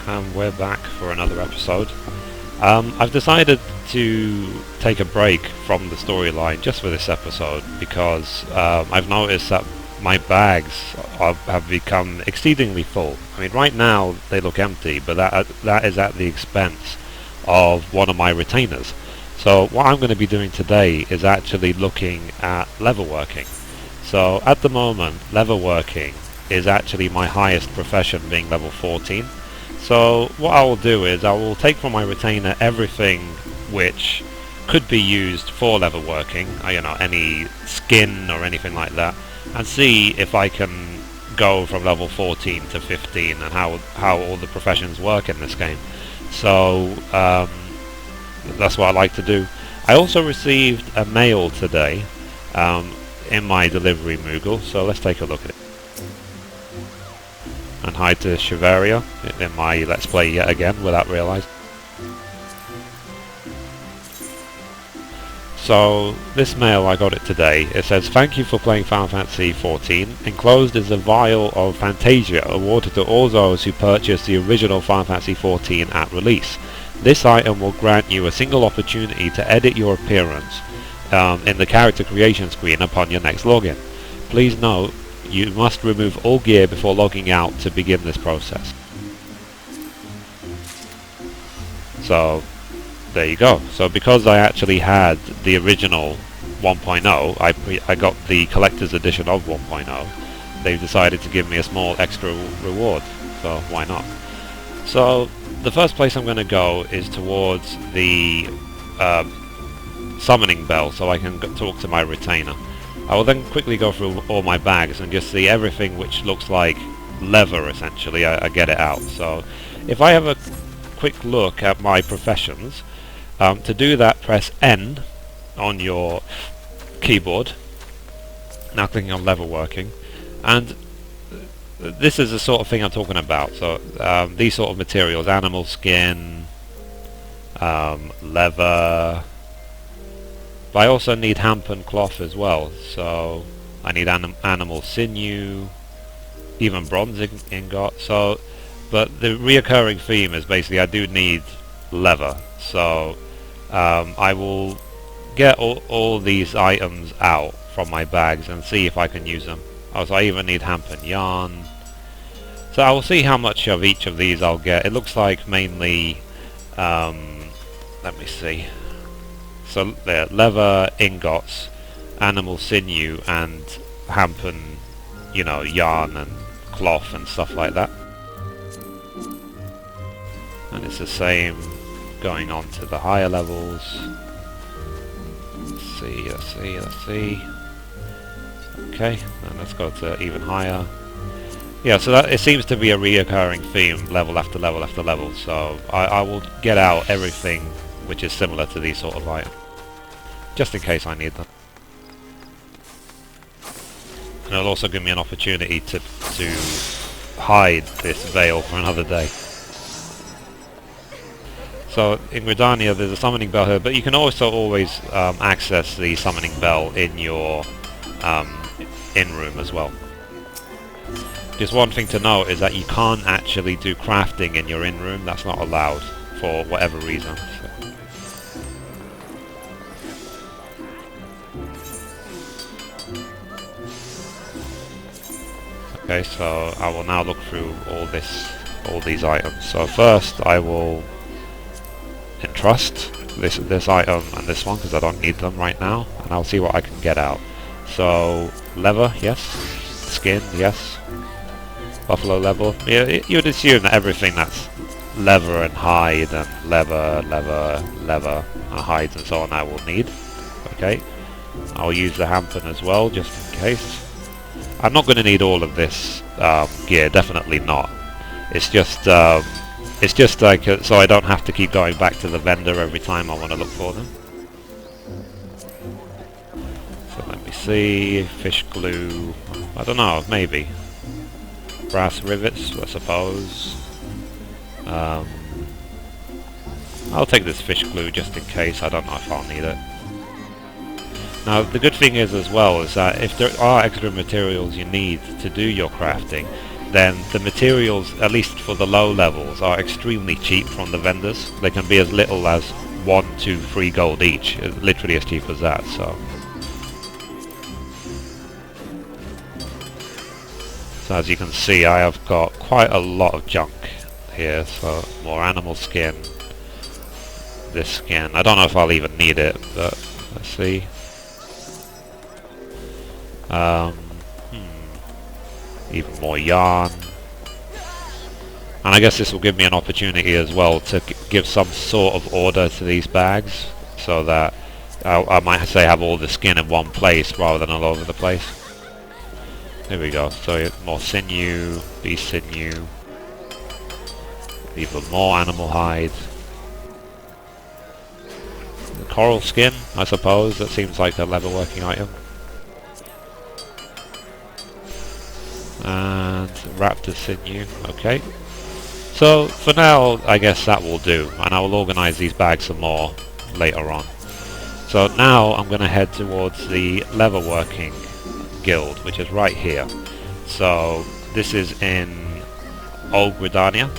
and we're back for another episode. I've decided to take a break from the storyline just for this episode because I've noticed that my bags have become exceedingly full. I mean, right now they look empty, but that is at the expense of one of my retainers. So what I'm going to be doing today is actually looking at leatherworking. So at the moment, leatherworking is actually my highest profession, being level 14. So what I will do is I will take from my retainer everything which could be used for leatherworking, any skin or anything like that, and see if I can go from level 14 to 15 and how all the professions work in this game. So that's what I like to do. I also received a mail today in my delivery Moogle, so let's take a look at it. And hi to Shivaria in my Let's Play yet again without realising. So this mail, I got it today. It says, "Thank you for playing Final Fantasy XIV. Enclosed is a vial of Fantasia awarded to all those who purchased the original Final Fantasy XIV at release. This item will grant you a single opportunity to edit your appearance in the character creation screen upon your next login. Please note, you must remove all gear before logging out to begin this process." So there you go. So because I actually had the original 1.0, I got the collector's edition of 1.0, they've decided to give me a small extra reward, so why not? So the first place I'm going to go is towards the summoning bell, so I can talk to my retainer. I will then quickly go through all my bags and just see everything which looks like leather, essentially. I get it out. So if I have a quick look at my professions, to do that, press N on your keyboard. Now clicking on leatherworking, and this is the sort of thing I'm talking about. So these sort of materials: animal skin, leather. But I also need hemp and cloth as well. So I need animal sinew, even bronze ingot. So, but the reoccurring theme is basically I do need leather. So I will get all these items out from my bags and see if I can use them. Also, I even need hemp and yarn. So I will see how much of each of these I'll get. It looks like mainly, let me see. So there, leather, ingots, animal sinew, and hemp and, yarn and cloth and stuff like that. And it's the same going on to the higher levels. Let's see. Okay, and let's go to even higher. Yeah, so that it seems to be a reoccurring theme, level after level after level. So I will get out everything which is similar to these sort of items, just in case I need them. And it'll also give me an opportunity to hide this veil for another day. So in Gridania there's a summoning bell here, but you can also always access the summoning bell in your in-room as well. Just one thing to note is that you can't actually do crafting in your in-room. That's not allowed for whatever reason. Okay, so I will now look through all these items. So first I will entrust this item and this one because I don't need them right now, and I'll see what I can get out. So leather, yes. Skin, yes. Buffalo leather. Yeah, you'd assume that everything that's leather and hide and leather and hides and so on I will need. Okay, I'll use the hamper as well just in case. I'm not going to need all of this gear, definitely not. It's just like so I don't have to keep going back to the vendor every time I want to look for them. So let me see, fish glue, I don't know, maybe. Brass rivets, I suppose. I'll take this fish glue just in case, I don't know if I'll need it. Now the good thing is as well is that if there are extra materials you need to do your crafting, then the materials, at least for the low levels, are extremely cheap from the vendors. They can be as little as 1, 2, 3 gold each, literally as cheap as that. So as you can see, I have got quite a lot of junk here. So more animal skin, this skin, I don't know if I'll even need it, but let's see. Even more yarn, and I guess this will give me an opportunity as well to give some sort of order to these bags, so that I might say have all the skin in one place rather than all over the place. Here we go. So more sinew, beast sinew, even more animal hide. The coral skin, I suppose, that seems like a leatherworking item. And raptor sinew, okay. So for now, I guess that will do, and I will organize these bags some more later on. So now I'm going to head towards the leatherworking guild, which is right here. So this is in Old Gridania,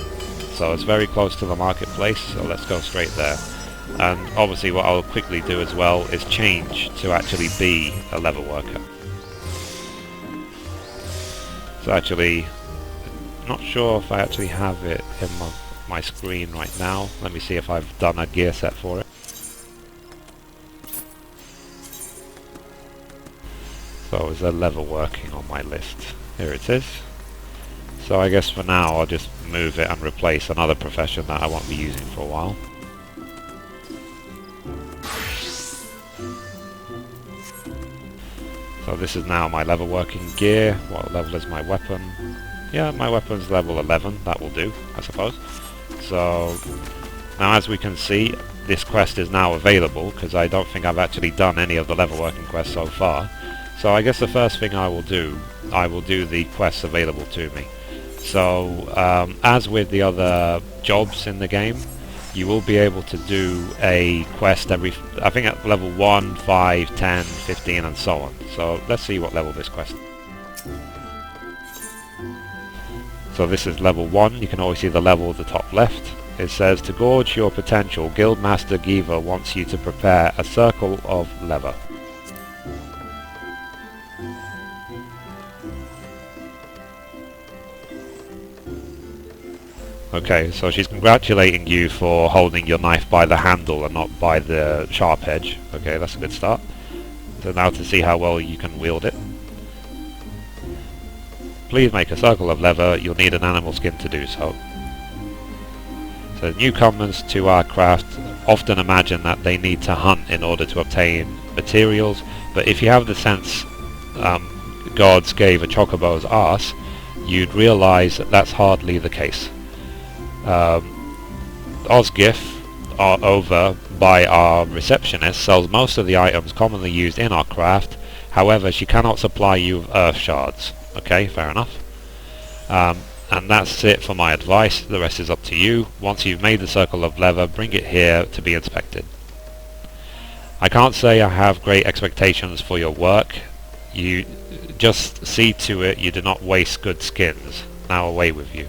so it's very close to the marketplace, so let's go straight there. And obviously what I'll quickly do as well is change to actually be a leatherworker. So actually, not sure if I actually have it in my screen right now. Let me see if I've done a gear set for it. So is there leatherworking on my list? Here it is. So I guess for now I'll just move it and replace another profession that I won't be using for a while. So this is now my leatherworking gear. What level is my weapon? Yeah, my weapon's level 11. That will do, I suppose. So now as we can see, this quest is now available, because I don't think I've actually done any of the leatherworking quests so far. So I guess the first thing I will do the quests available to me. So as with the other jobs in the game, you will be able to do a quest every, I think at level 1, 5, 10, 15 and so on. So let's see what level this quest is. So this is level 1, you can always see the level at the top left. It says, to gauge your potential, Guildmaster Giva wants you to prepare a circle of leather. Okay, so she's congratulating you for holding your knife by the handle and not by the sharp edge. Okay, that's a good start. So now to see how well you can wield it. Please make a circle of leather, you'll need an animal skin to do so. So newcomers to our craft often imagine that they need to hunt in order to obtain materials, but if you have the sense gods gave a chocobo's arse, you'd realise that that's hardly the case. Osgif, over by our receptionist, sells most of the items commonly used in our craft. However, she cannot supply you with earth shards. Okay, fair enough. And that's it for my advice. The rest is up to you. Once you've made the circle of leather, bring it here to be inspected. I can't say I have great expectations for your work. You just see to it you do not waste good skins. Now away with you.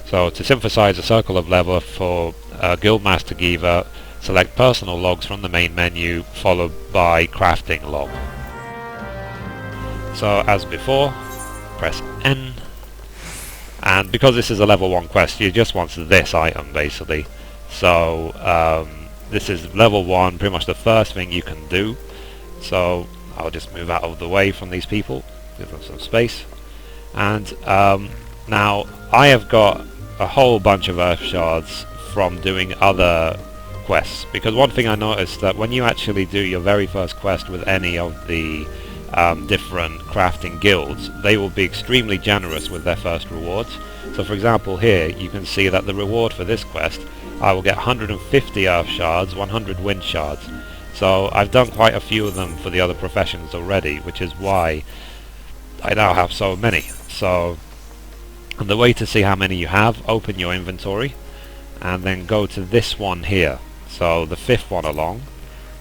So to synthesize a circle of leather for Guildmaster Giva, select personal logs from the main menu, followed by crafting log. So as before, press N, and because this is a level 1 quest, you just want this item basically. So this is level 1, pretty much the first thing you can do. So I'll just move out of the way from these people, give them some space. And now I have got a whole bunch of earth shards from doing other quests, because one thing I noticed that when you actually do your very first quest with any of the different crafting guilds, they will be extremely generous with their first rewards. So for example here you can see that the reward for this quest, I will get 150 earth shards, 100 wind shards. So I've done quite a few of them for the other professions already, which is why I now have so many. So, and the way to see how many you have, open your inventory and then go to this one here, so the 5th one along,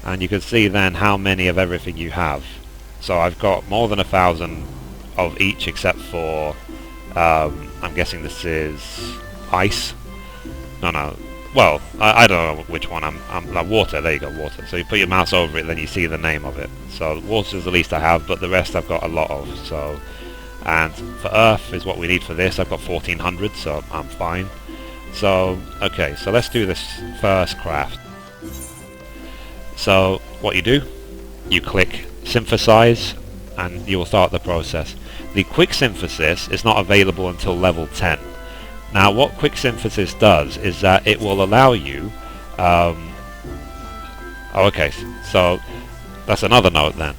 and you can see then how many of everything you have. So I've got more than 1,000 of each except for I'm guessing this is ice. No. Well, I don't know which one. I'm like water. There you go, water. So you put your mouse over it, then you see the name of it. So water is the least I have, but the rest I've got a lot of. So, and for earth is what we need for this. I've got 1400, so I'm fine. So okay, so let's do this first craft. So what you do, you click synthesize, and you will start the process. The quick synthesis is not available until level 10. Now what quick synthesis does is that it will allow you okay, so that's another note then.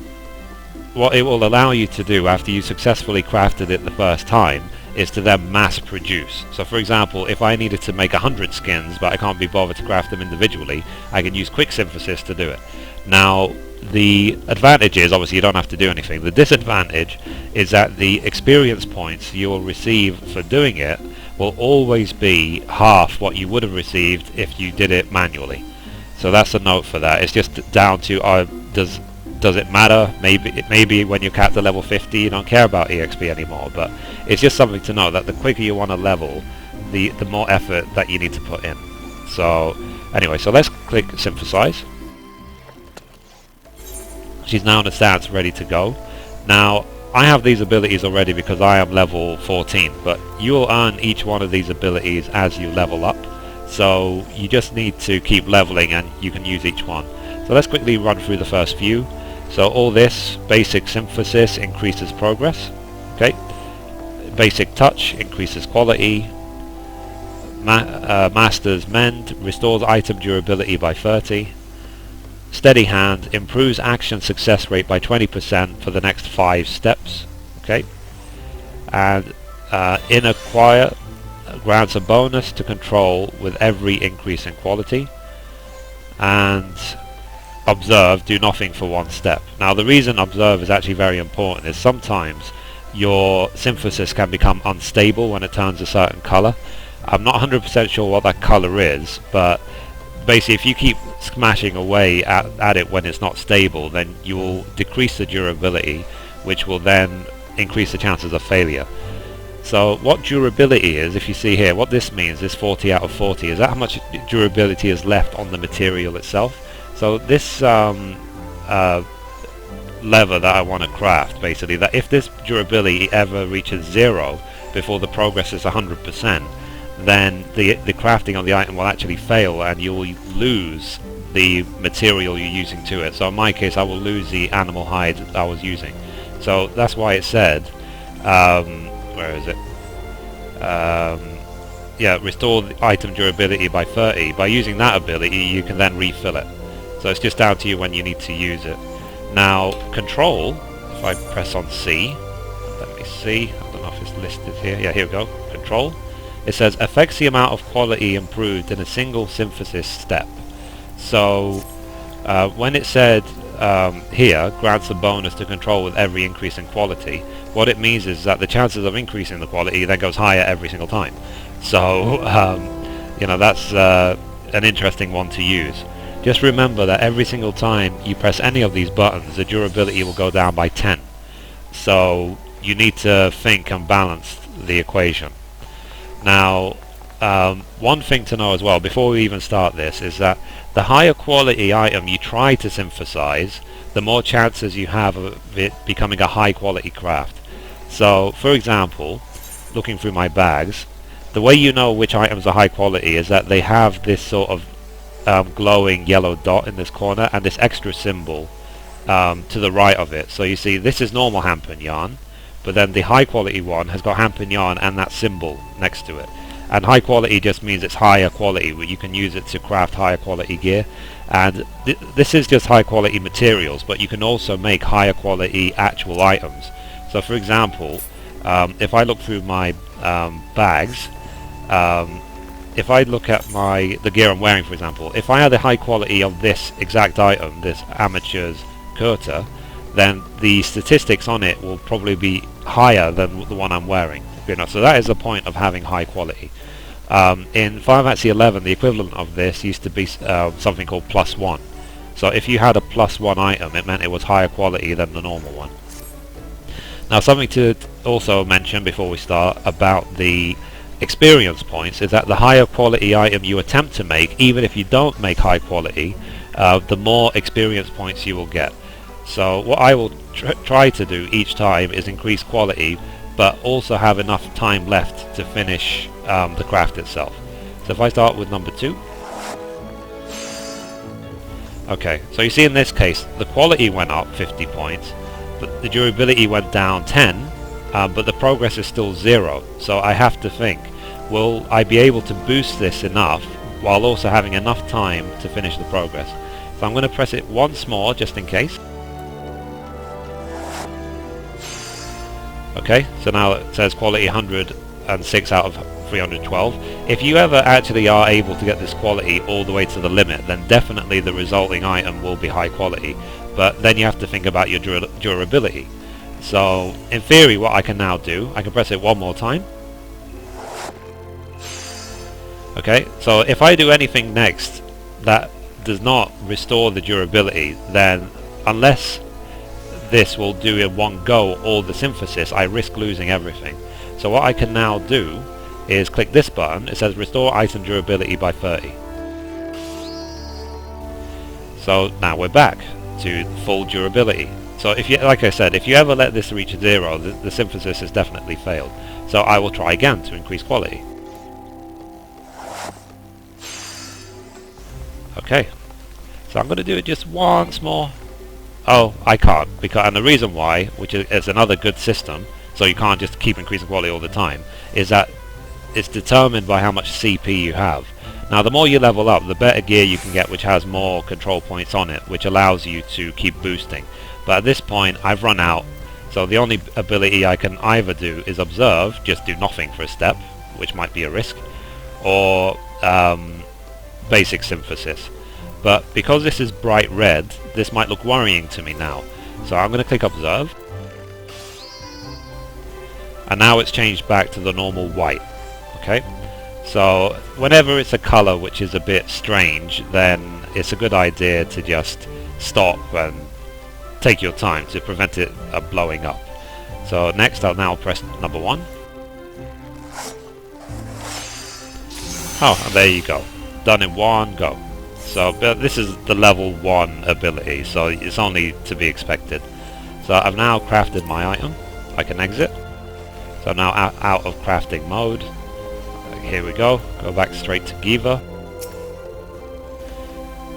What it will allow you to do after you successfully crafted it the first time is to then mass produce. So for example, if I needed to make 100 skins but I can't be bothered to craft them individually, I can use quick synthesis to do it. Now the advantage is obviously you don't have to do anything. The disadvantage is that the experience points you will receive for doing it will always be half what you would have received if you did it manually. So that's a note for that. It's just down to does it matter? Maybe when you're capped at level 50 you don't care about EXP anymore, but it's just something to know that the quicker you want to level, the more effort that you need to put in. So anyway, so let's click synthesize. She's now in a stance ready to go. Now I have these abilities already because I am level 14, but you'll earn each one of these abilities as you level up. So you just need to keep leveling and you can use each one. So let's quickly run through the first few. So all this, basic synthesis increases progress. Okay. Basic touch increases quality. Master's mend restores item durability by 30. Steady hand improves action success rate by 20% for the next 5 steps. Okay. And inner quiet grants a bonus to control with every increase in quality. And observe, do nothing for 1 step. Now the reason observe is actually very important is sometimes your synthesis can become unstable when it turns a certain color. I'm not 100% sure what that color is, but basically if you keep smashing away at it when it's not stable, then you will decrease the durability, which will then increase the chances of failure. So what durability is, if you see here, what this means is 40 out of 40 is that how much durability is left on the material itself. So this lever that I want to craft, basically, that if this durability ever reaches 0 before the progress is 100%, then the crafting of the item will actually fail and you will lose the material you're using to it. So in my case I will lose the animal hide I was using. So that's why it said, where is it? Yeah, restore the item durability by 30. By using that ability you can then refill it. So it's just down to you when you need to use it. Now control, if I press on C, let me see, I don't know if it's listed here. Yeah, here we go, control. It says affects the amount of quality improved in a single synthesis step. So when it said here grants a bonus to control with every increase in quality, what it means is that the chances of increasing the quality then goes higher every single time. So you know, that's an interesting one to use. Just remember that every single time you press any of these buttons, the durability will go down by 10. So you need to think and balance the equation. Now one thing to know as well before we even start this is that the higher quality item you try to synthesize, the more chances you have of it becoming a high quality craft. So for example, looking through my bags, the way you know which items are high quality is that they have this sort of glowing yellow dot in this corner and this extra symbol to the right of it. So you see this is normal hampen yarn, but then the high quality one has got hampen yarn and that symbol next to it. And high quality just means it's higher quality, where you can use it to craft higher quality gear. And this is just high quality materials, but you can also make higher quality actual items. So for example, if I look through my bags, if I look at the gear I'm wearing, for example, if I had the high quality of this exact item, this amateur's Kurta, then the statistics on it will probably be higher than the one I'm wearing. You know, so that is the point of having high quality. In FFXIV, the equivalent of this used to be something called +1. So if you had a +1 item, it meant it was higher quality than the normal one. Now, something to also mention before we start about the experience points is that the higher quality item you attempt to make, even if you don't make high quality, the more experience points you will get. So what I will try to do each time is increase quality, but also have enough time left to finish the craft itself. So if I start with number 2. Okay, so you see in this case the quality went up 50 points, but the durability went down 10, but the progress is still 0. So I have to think, will I be able to boost this enough while also having enough time to finish the progress? So I'm going to press it once more just in case. Okay, so now it says quality 106 out of 312. If you ever actually are able to get this quality all the way to the limit, then definitely the resulting item will be high quality, but then you have to think about your durability. So in theory, what I can now do, I can press it one more time. Okay, so if I do anything next that does not restore the durability, then unless this will do in one go all the synthesis, I risk losing everything. So what I can now do is click this button. It says restore item durability by 30. So now we're back to full durability. So if you, like I said, if you ever let this reach 0, the synthesis has definitely failed. So I will try again to increase quality. Okay, so I'm going to do it just once more. Oh, I can't, and the reason why, which is another good system, so you can't just keep increasing quality all the time, is that it's determined by how much CP you have. Now the more you level up, the better gear you can get, which has more control points on it, which allows you to keep boosting. But at this point I've run out, so the only ability I can either do is observe, just do nothing for a step, which might be a risk, or basic synthesis. But because this is bright red, this might look worrying to me now. So I'm going to click observe. And now it's changed back to the normal white. Okay, so whenever it's a color which is a bit strange, then it's a good idea to just stop and take your time to prevent it blowing up. So next I'll now press number 1. Oh, and there you go. Done in one go. So but this is the level 1 ability, so it's only to be expected. So I've now crafted my item. I can exit. So I'm now out of crafting mode. Here we go. Go back straight to Giva.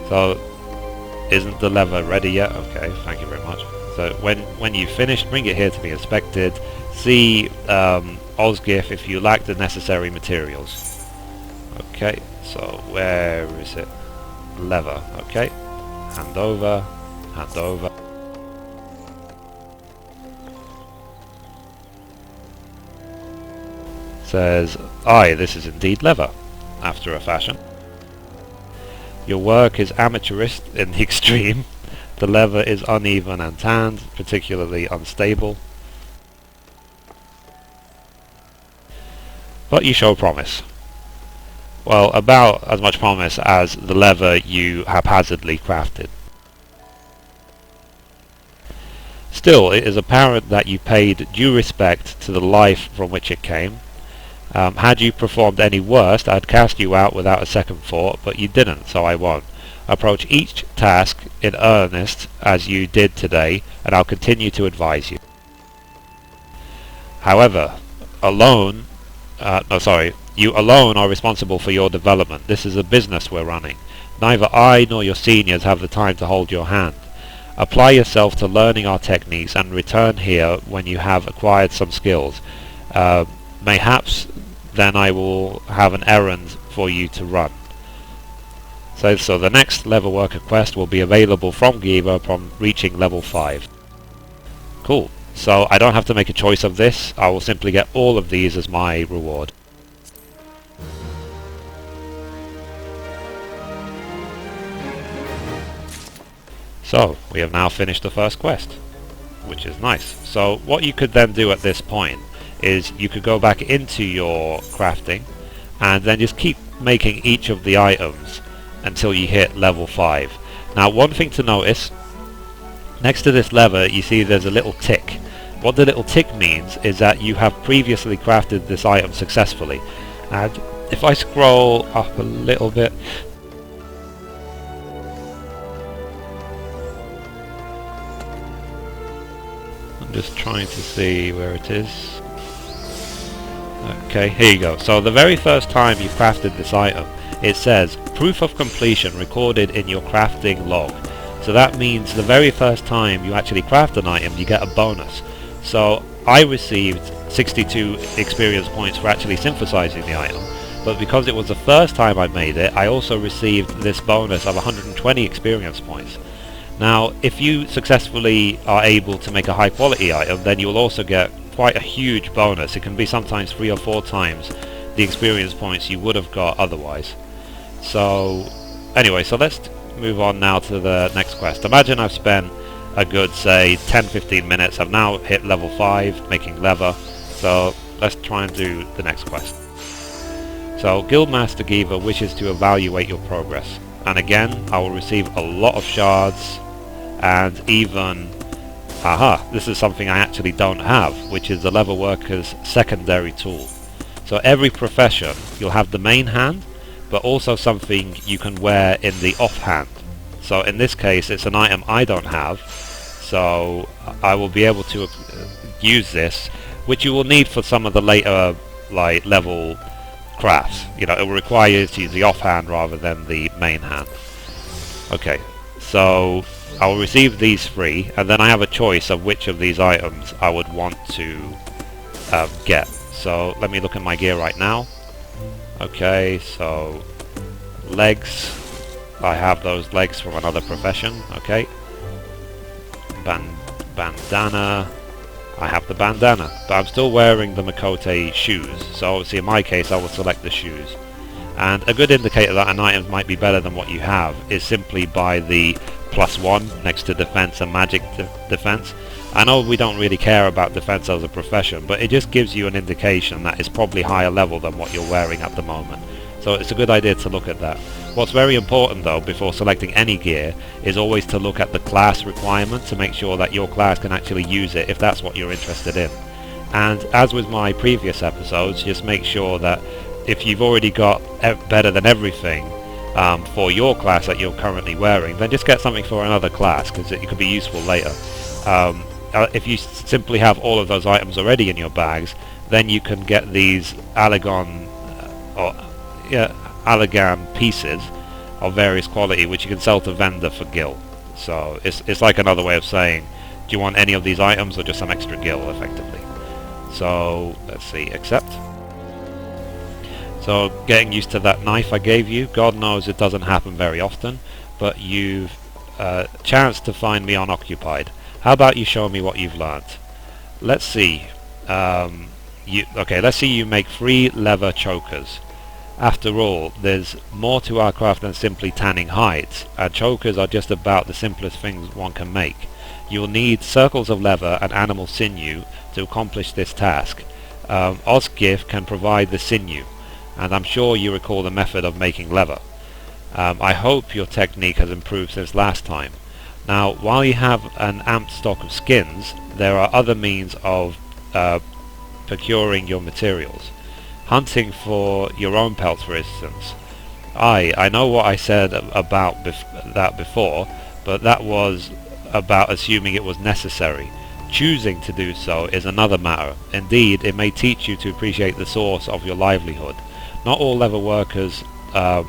So isn't the lever ready yet? Okay, thank you very much. So when you've finished, bring it here to be inspected. See Osgif if you lack the necessary materials. Okay, so where is it? Lever. Okay, hand over, hand over. Says, aye, this is indeed leather, after a fashion. Your work is amateurish in the extreme. The leather is uneven and tanned, particularly unstable. But you show promise. Well, about as much promise as the leather you haphazardly crafted. Still, it is apparent that you paid due respect to the life from which it came. Had you performed any worse, I'd cast you out without a second thought, but you didn't, so I won't. Approach each task in earnest as you did today, and I'll continue to advise you. However, you alone are responsible for your development. This is a business we're running. Neither I nor your seniors have the time to hold your hand. Apply yourself to learning our techniques and return here when you have acquired some skills. Mayhaps then I will have an errand for you to run. So the next Leatherworker quest will be available from Giva upon reaching level 5. Cool. So I don't have to make a choice of this. I will simply get all of these as my reward. So we have now finished the first quest, which is nice. So what you could then do at this point is you could go back into your crafting and then just keep making each of the items until you hit level 5. Now one thing to notice, next to this lever you see there's a little tick, What the little tick means is that you have previously crafted this item successfully. And if I scroll up a little bit, I'm just trying to see where it is. Okay, here you go. So the very first time you crafted this item, it says proof of completion recorded in your crafting log. So that means the very first time you actually craft an item, you get a bonus. So I received 62 experience points for actually synthesizing the item, but because it was the first time I made it, I also received this bonus of 120 experience points. Now, if you successfully are able to make a high quality item, then you'll also get quite a huge bonus. It can be sometimes 3 or 4 times the experience points you would have got otherwise. So anyway, so let's move on now to the next quest. Imagine I've spent a good, say, 10-15 minutes. I've now hit level 5, making leather. So let's try and do the next quest. So Guildmaster Giva wishes to evaluate your progress. And again, I will receive a lot of shards and even... Aha, this is something I actually don't have, which is the Leatherworker's secondary tool. So every profession, you'll have the main hand, but also something you can wear in the offhand. So in this case, it's an item I don't have, so I will be able to use this, which you will need for some of the later level crafts. You know, it will require you to use the offhand rather than the main hand. Okay, so I will receive these 3, and then I have a choice of which of these items I would want to get. So let me look at my gear right now. Okay, so legs, I have those legs from another profession. Okay, bandana, I have the bandana, but I'm still wearing the Makote shoes, so obviously in my case I will select the shoes. And a good indicator that an item might be better than what you have is simply by the +1 next to defense and magic defense. I know we don't really care about defense as a profession, but it just gives you an indication that it's probably higher level than what you're wearing at the moment. So it's a good idea to look at that. What's very important though before selecting any gear is always to look at the class requirement to make sure that your class can actually use it if that's what you're interested in. And as with my previous episodes, just make sure that if you've already got better than everything for your class that you're currently wearing, then just get something for another class, because it could be useful later. If you simply have all of those items already in your bags, then you can get these Allegan pieces of various quality, which you can sell to vendor for gil. So it's like another way of saying, do you want any of these items or just some extra gil, effectively. So let's see, accept. So getting used to that knife I gave you. God knows it doesn't happen very often, but you've chanced to find me unoccupied. How about you show me what you've learnt? Let's see. Let's see you make 3 leather chokers. After all, there's more to our craft than simply tanning hides, and chokers are just about the simplest things one can make. You'll need circles of leather and animal sinew to accomplish this task. Osgif can provide the sinew, and I'm sure you recall the method of making leather. I hope your technique has improved since last time. Now, while you have an amped stock of skins, there are other means of procuring your materials. Hunting for your own pelts, for instance. I know what I said about that before, but that was about assuming it was necessary. Choosing to do so is another matter. Indeed, it may teach you to appreciate the source of your livelihood. Not all leather workers are...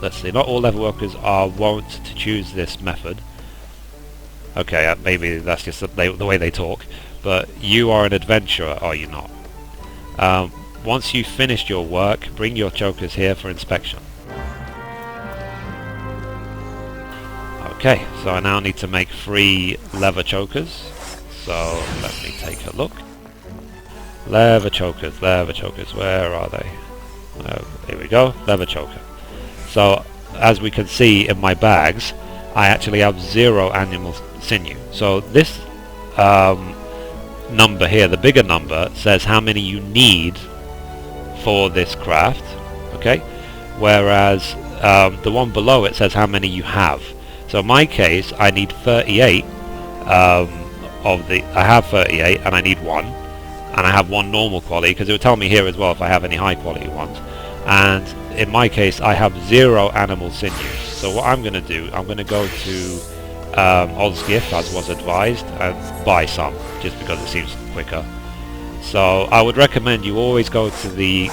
Let's see, not all leather workers are wont to choose this method. Okay, maybe that's just the way they talk. But you are an adventurer, are you not? Once you've finished your work, bring your chokers here for inspection. Okay, so I now need to make 3 leather chokers. So let me take a look. Leather chokers, where are they? Here we go, leather choker. So as we can see in my bags, I actually have 0 animal sinew. So this number here, the bigger number, says how many you need for this craft, okay? Whereas the one below it says how many you have. So in my case, I need 38, of the. I have 38 and I need one, and I have one normal quality because it would tell me here as well if I have any high quality ones. And in my case, I have 0 animal sinew. So what I'm going to do, I'm going to go to Odd's Gift as was advised and buy some, just because it seems quicker. So I would recommend you always go to the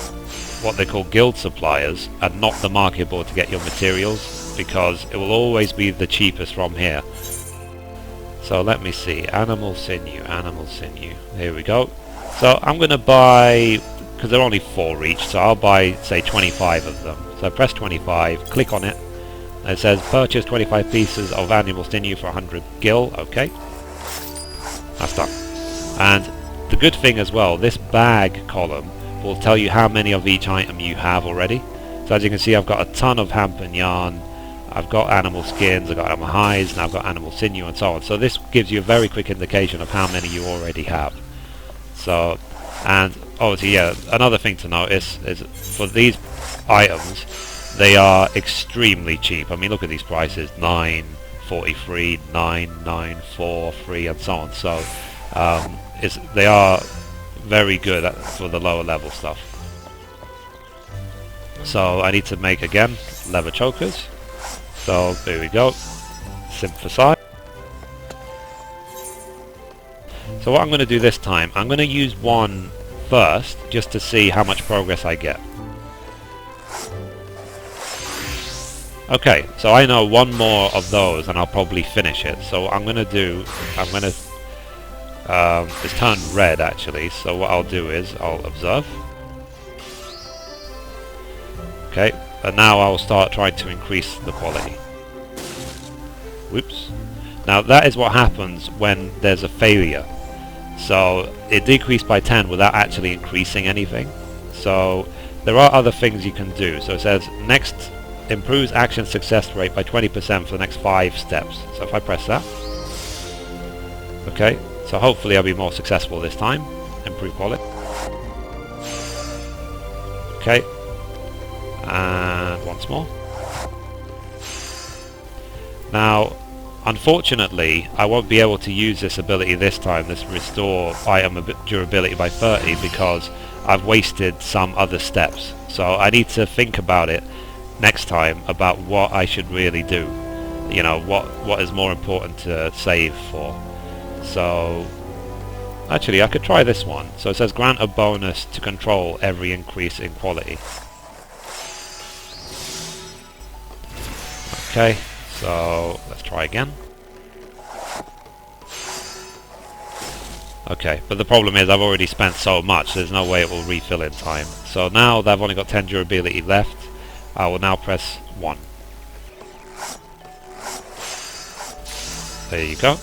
what they call guild suppliers and not the market board to get your materials, because it will always be the cheapest from here. So let me see, animal sinew, here we go. So I'm going to buy, because they're only 4 each, so I'll buy say 25 of them. So I press 25, click on it, and it says purchase 25 pieces of animal sinew for 100 gil. Okay, that's done. And the good thing as well, this bag column will tell you how many of each item you have already. So as you can see, I've got a ton of hemp and yarn, I've got animal skins, I've got animal hides, and I've got animal sinew and so on. So this gives you a very quick indication of how many you already have. So, and obviously, yeah, another thing to notice is for these items, they are extremely cheap. I mean, look at these prices, 9.43, 9.943, and so on. So they are very good for the lower level stuff. So I need to make again leather chokers. So there we go, synthesize. So what I'm going to do this time, I'm going to use one first just to see how much progress I get. Okay, so I know one more of those and I'll probably finish it. So what I'm going to do, it's turned red actually, so what I'll do is I'll observe. Okay, and now I'll start trying to increase the quality. Whoops. Now that is what happens when there's a failure. So it decreased by 10 without actually increasing anything. So there are other things you can do. So it says next improves action success rate by 20% for the next 5 steps. So if I press that, okay, so hopefully I'll be more successful this time. Improve quality. Okay, and once more. Now unfortunately I won't be able to use this ability this time, this restore item durability by 30, because I've wasted some other steps. So I need to think about it next time about what I should really do, you know, what is more important to save for. So actually I could try this one. So it says grant a bonus to control every increase in quality. Okay, so let's try again. Okay, but the problem is I've already spent so much, there's no way it will refill in time. So now that I've only got 10 durability left, I will now press 1. There you go.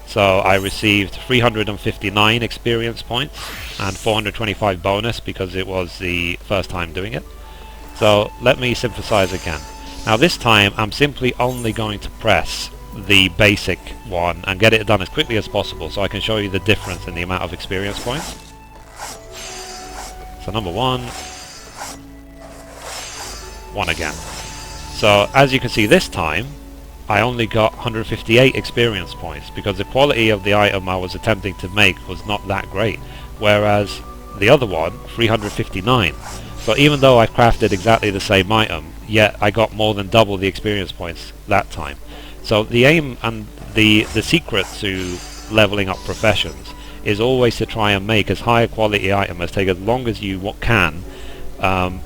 So I received 359 experience points and 425 bonus because it was the first time doing it. So let me synthesize again. Now this time I'm simply only going to press the basic one and get it done as quickly as possible so I can show you the difference in the amount of experience points. So number 1 again. So as you can see this time I only got 158 experience points because the quality of the item I was attempting to make was not that great, whereas the other one 359. So even though I crafted exactly the same item, yet I got more than double the experience points that time. So the aim and the secret to leveling up professions is always to try and make as high a quality item as take as long as you can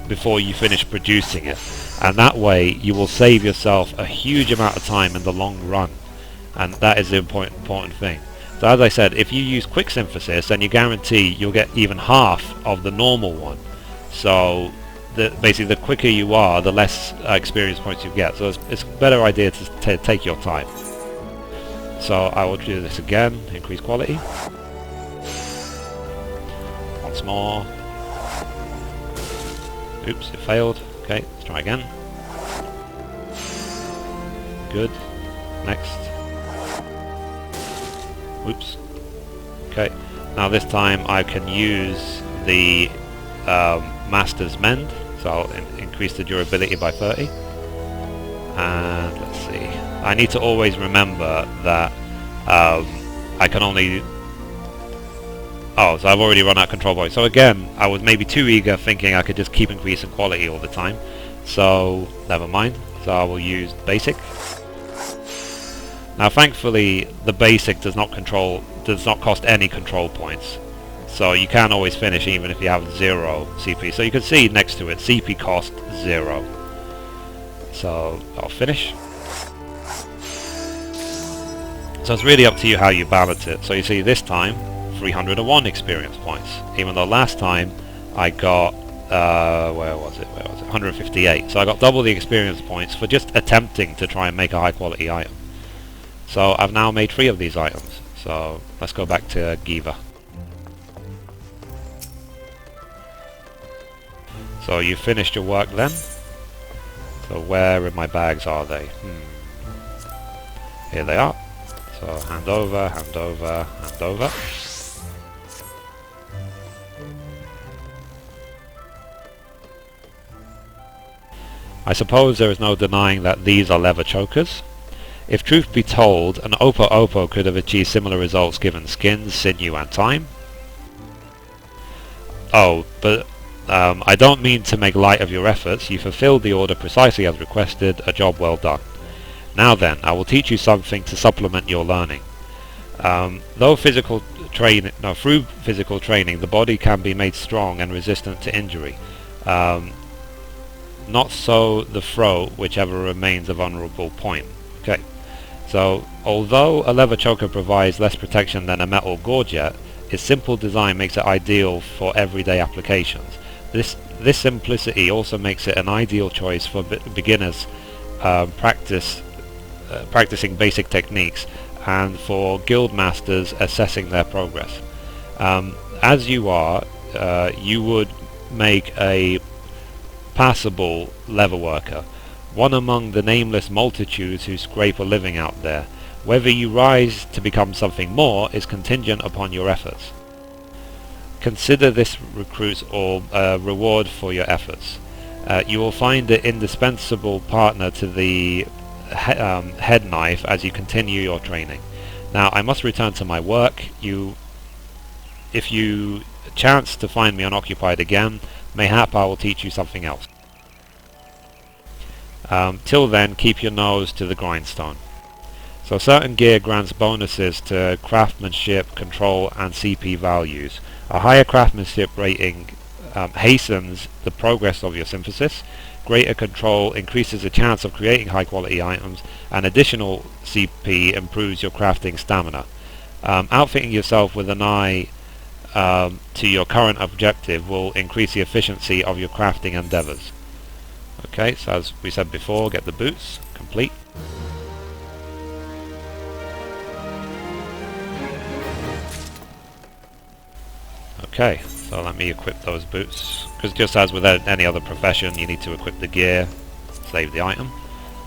before you finish producing it, and that way you will save yourself a huge amount of time in the long run, and that is the important thing. So as I said, if you use quick synthesis, then you guarantee you'll get even half of the normal one. So basically the quicker you are, the less experience points you get. So it's a better idea to take your time. So I will do this again, increase quality. Once more. Oops, it failed. Okay, let's try again. Good. Next. Oops. Okay, now this time I can use the Master's Mend, so I'll increase the durability by 30. And let's see, I need to always remember that I can only... Oh, so I've already run out of control points. So again, I was maybe too eager, thinking I could just keep increasing quality all the time. So, never mind. So I will use basic. Now thankfully, the basic does not cost any control points. So you can always finish even if you have 0 CP. So you can see next to it, CP cost 0. So I'll finish. So it's really up to you how you balance it. So you see this time, 301 experience points. Even though last time I got, where was it? 158. So I got double the experience points for just attempting to try and make a high quality item. So I've now made 3 of these items. So let's go back to Giva. So you finished your work then? So where in my bags are they? Here they are. So hand over, hand over, hand over. I suppose there is no denying that these are leather chokers. If truth be told, an Oppo Oppo could have achieved similar results given skins, sinew and time. Oh, but I don't mean to make light of your efforts. You fulfilled the order precisely as requested, a job well done. Now then, I will teach you something to supplement your learning. Through physical training, the body can be made strong and resistant to injury. Not so the throat, whichever remains a vulnerable point. Okay, so although a leather choker provides less protection than a metal gorget, its simple design makes it ideal for everyday applications. This simplicity also makes it an ideal choice for beginners practicing basic techniques, and for guild masters assessing their progress. As you are, you would make a passable leatherworker, one among the nameless multitudes who scrape a living out there. Whether you rise to become something more is contingent upon your efforts. Consider this recruit or reward for your efforts. You will find an indispensable partner to the head knife as you continue your training. Now I must return to my work. If you chance to find me unoccupied again, mayhap I will teach you something else. Till then, keep your nose to the grindstone. So certain gear grants bonuses to craftsmanship, control and CP values. A higher craftsmanship rating hastens the progress of your synthesis. Greater control increases the chance of creating high quality items, and additional CP improves your crafting stamina. Outfitting yourself with an eye to your current objective will increase the efficiency of your crafting endeavours. Okay, so as we said before, get the boots, complete. Okay, so let me equip those boots, because just as with any other profession, you need to equip the gear, save the item,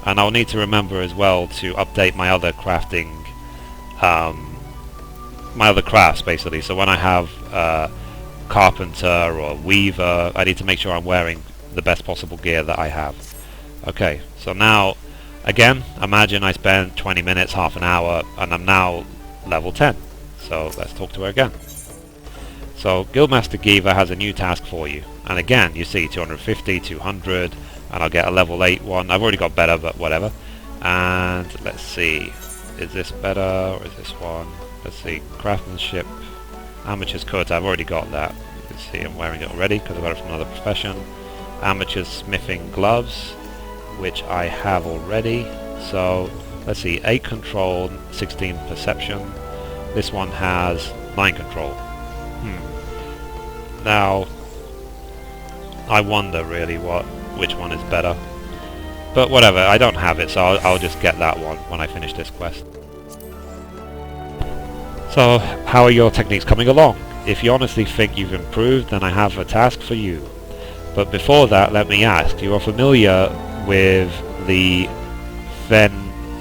and I'll need to remember as well to update my other crafting, my other crafts basically. So when I have carpenter or weaver, I need to make sure I'm wearing the best possible gear that I have. Okay, so now again, imagine I spent 20 minutes, half an hour, and I'm now level 10. So let's talk to her again. So Guildmaster Giva has a new task for you, and again you see 250, 200, and I'll get a level 8 one. I've already got better, but whatever. And let's see, is this better or is this one? Let's see, craftsmanship, amateur's cut, I've already got that. You can see I'm wearing it already because I got it from another profession. Amateur's smithing gloves, which I have already. So let's see, 8 control, 16 perception. This one has 9 control. Now I wonder really which one is better, but whatever, I don't have it, so I'll just get that one when I finish this quest. So how are your techniques coming along? If you honestly think you've improved, then I have a task for you. But before that, let me ask, you are familiar with the Fen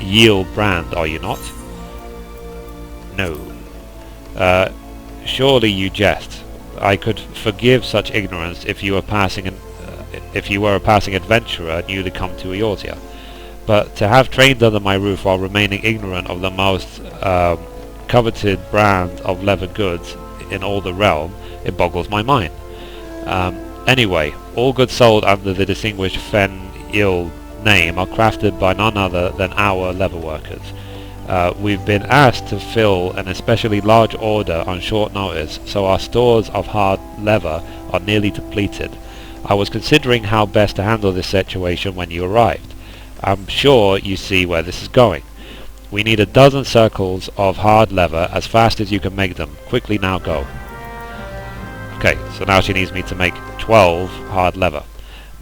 Yield brand, are you not? No. Surely you jest. I could forgive such ignorance if you were a passing adventurer newly come to Eorzea. But to have trained under my roof while remaining ignorant of the most coveted brand of leather goods in all the realm, it boggles my mind. Anyway, all goods sold under the distinguished Fen-Il name are crafted by none other than our leatherworkers. We've been asked to fill an especially large order on short notice, so our stores of hard leather are nearly depleted. I was considering how best to handle this situation when you arrived. I'm sure you see where this is going. We need a dozen circles of hard leather as fast as you can make them. Quickly now, go. Okay, so now she needs me to make 12 hard leather.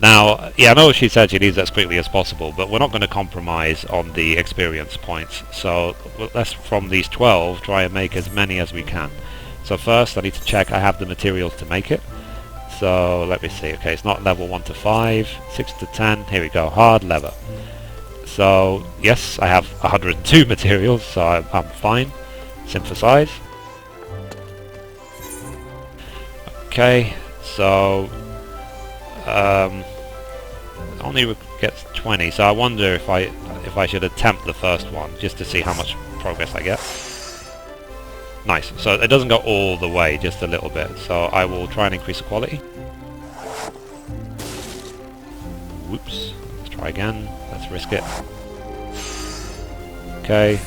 Now, yeah, I know she said she needs it as quickly as possible, but we're not going to compromise on the experience points. So let's, from these 12, try and make as many as we can. So first, I need to check I have the materials to make it. So let me see. Okay, it's not level 1 to 5, 6 to 10. Here we go, hard leather. So yes, I have 102 materials, so I'm fine. Synthesize. Okay, so only gets 20, so I wonder if I should attempt the first one just to see how much progress I get. Nice, so it doesn't go all the way, just a little bit, so I will try and increase the quality. Whoops, let's try again, let's risk it. Okay,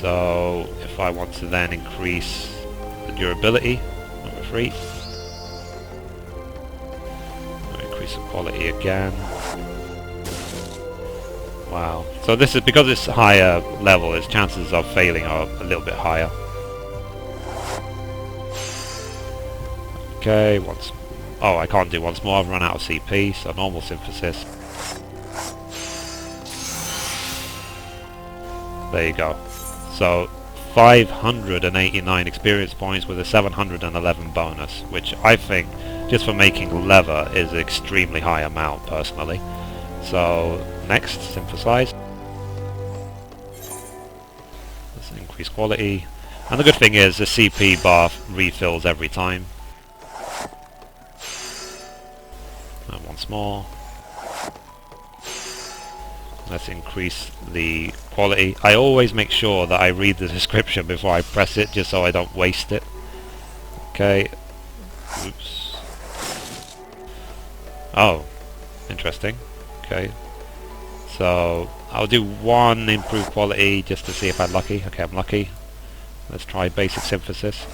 so if I want to then increase the durability, number 3. Increase the quality again. Wow. So this is because it's higher level, its chances of failing are a little bit higher. Okay, once. Oh, I can't do once more. I've run out of CP, so normal synthesis. There you go. So 589 experience points with a 711 bonus, which I think, just for making leather, is an extremely high amount, personally. So, next, synthesize. Let's increase quality. And the good thing is, the CP bar refills every time. And once more. Let's increase the quality. I always make sure that I read the description before I press it, just so I don't waste it. Okay. Oops. Oh, interesting. Okay, so I'll do one improved quality just to see if I'm lucky. Okay, I'm lucky. Let's try basic synthesis.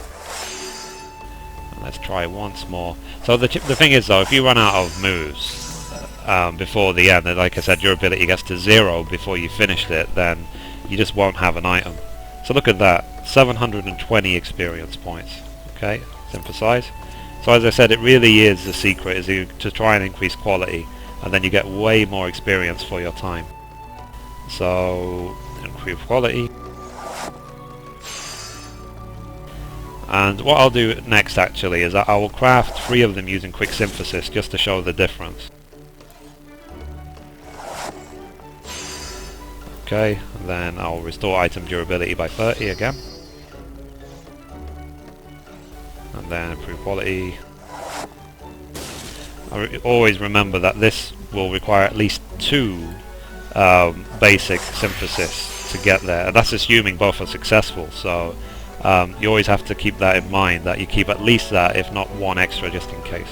And let's try once more. So the thing is though, if you run out of moves before the end, and like I said, durability gets to 0 before you finished it, then you just won't have an item. So look at that, 720 experience points. Okay, synthesize. So as I said, it really is the secret, is to try and increase quality, and then you get way more experience for your time. So, improve quality. And what I'll do next actually is I will craft 3 of them using quick synthesis just to show the difference. Okay, and then I'll restore item durability by 30 again. And then improve quality. Always remember that this will require at least 2 basic synthesis to get there, and that's assuming both are successful, so you always have to keep that in mind, that you keep at least that, if not 1 extra, just in case.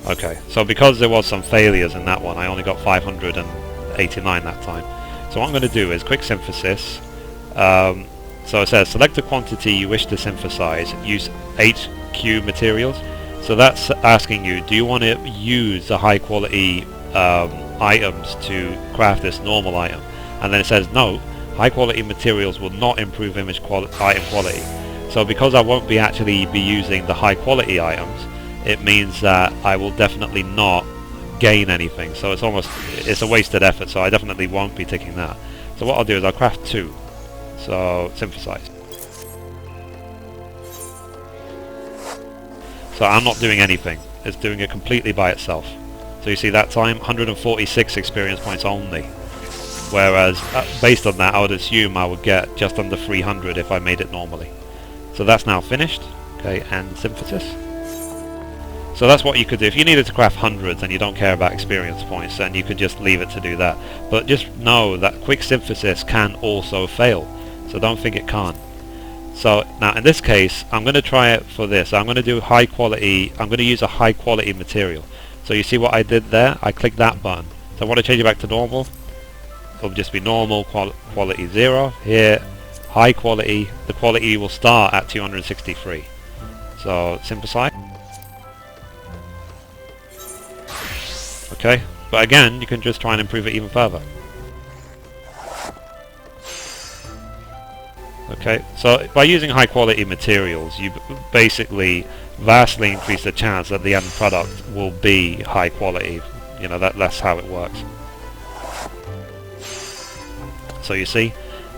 Okay, so because there was some failures in that one, I only got 589 that time. So what I'm going to do is quick synthesis. So it says select the quantity you wish to synthesize, use HQ materials. So that's asking you, do you want to use the high quality items to craft this normal item? And then it says no, high quality materials will not improve item quality. So because I won't be actually be using the high quality items, it means that I will definitely not gain anything. So it's a wasted effort, so I definitely won't be taking that. So what I'll do is I'll craft 2. So, synthesize. So I'm not doing anything. It's doing it completely by itself. So you see that time, 146 experience points only. Whereas, based on that, I would assume I would get just under 300 if I made it normally. So that's now finished. Okay, and synthesis. So that's what you could do. If you needed to craft hundreds and you don't care about experience points, then you could just leave it to do that. But just know that quick synthesis can also fail, so don't think it can't. So now in this case, I'm going to try it for this. I'm going to do high quality. I'm going to use a high quality material. So you see what I did there? I clicked that button. So I want to change it back to normal. It'll just be normal, quality 0. Here, high quality. The quality will start at 263. So simplify. Okay, but again, you can just try and improve it even further. Okay, so by using high quality materials, you basically vastly increase the chance that the end product will be high quality. You know, that's how it works. So you see,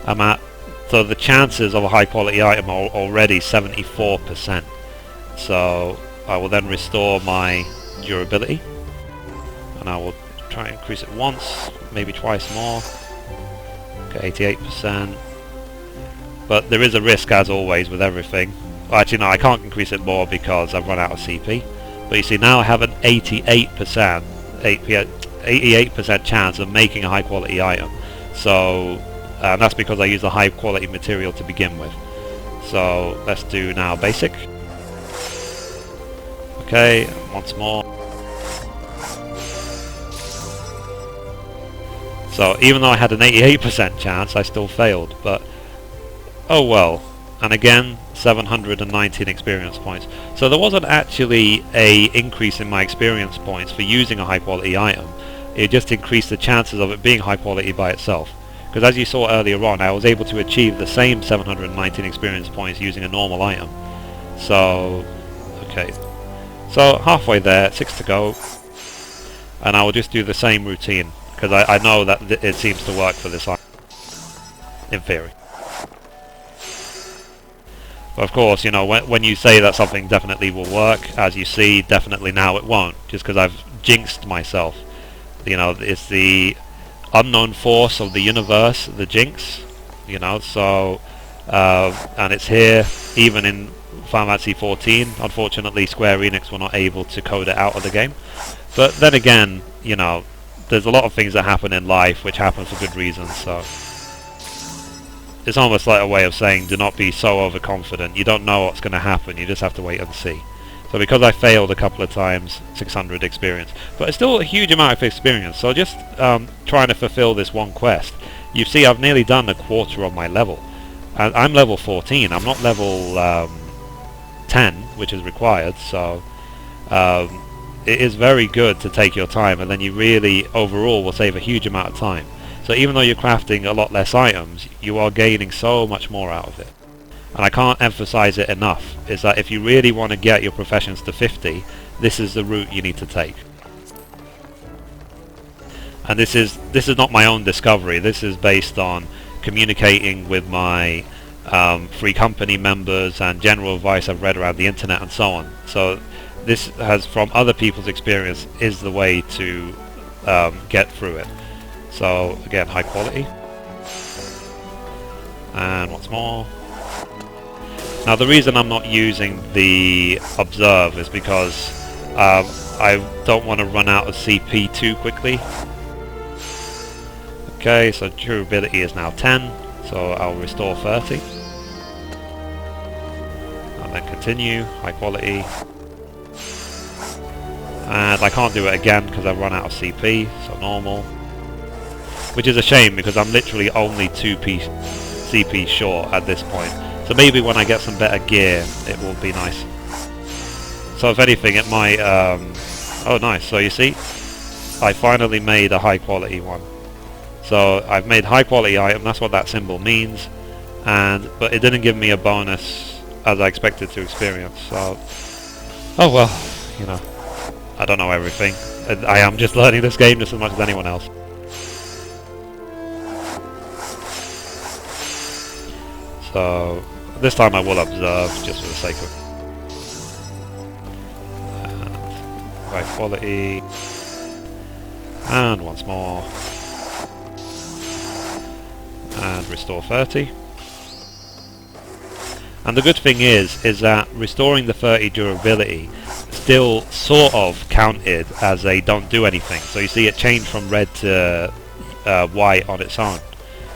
so the chances of a high quality item are already 74%. So I will then restore my durability, and I will try and increase it once, maybe twice more. Okay, 88%. But there is a risk, as always, with everything. Well, actually, no, I can't increase it more because I've run out of CP. But you see, now I have an 88% chance of making a high quality item. So, and that's because I use a high quality material to begin with. So let's do now basic. Okay, once more. So even though I had an 88% chance, I still failed, but oh well. And again, 719 experience points. So there wasn't actually a increase in my experience points for using a high quality item. It just increased the chances of it being high quality by itself. Because as you saw earlier on, I was able to achieve the same 719 experience points using a normal item. So, okay. So halfway there, 6 to go. And I will just do the same routine, because I know that it seems to work for this item, in theory. But of course, you know, when you say that something definitely will work, as you see, definitely now it won't, just because I've jinxed myself. You know, it's the unknown force of the universe, the jinx, you know, so, and it's here, even in Final Fantasy 14. Unfortunately, Square Enix were not able to code it out of the game. But then again, you know, there's a lot of things that happen in life which happen for good reasons, so it's almost like a way of saying, do not be so overconfident. You don't know what's going to happen, you just have to wait and see. So because I failed a couple of times, 600 experience. But it's still a huge amount of experience, so just trying to fulfill this one quest. You see, I've nearly done a quarter of my level. And I'm level 14, I'm not level 10, which is required, so it is very good to take your time, and then you really, overall, will save a huge amount of time. So even though you're crafting a lot less items, you are gaining so much more out of it. And I can't emphasize it enough, is that if you really want to get your professions to 50, this is the route you need to take. And this is not my own discovery, this is based on communicating with my free company members and general advice I've read around the internet and so on. So this has, from other people's experience, is the way to get through it. So again, high quality. And once more. Now the reason I'm not using the observe is because I don't want to run out of CP too quickly. Okay, so durability is now 10, so I'll restore 30. And then continue, high quality. And I can't do it again because I've run out of CP, so normal. Which is a shame because I'm literally only 2 CP short at this point. So maybe when I get some better gear, it will be nice. So if anything, it might... oh nice, so you see, I finally made a high quality one. So I've made high quality item, that's what that symbol means. But it didn't give me a bonus as I expected to experience, so... Oh well, you know, I don't know everything. I am just learning this game just as much as anyone else. So this time I will observe, just for the sake of high quality. And once more. And restore 30. And the good thing is that restoring the 30 durability still sort of counted as a don't do anything. So you see it changed from red to white on its own,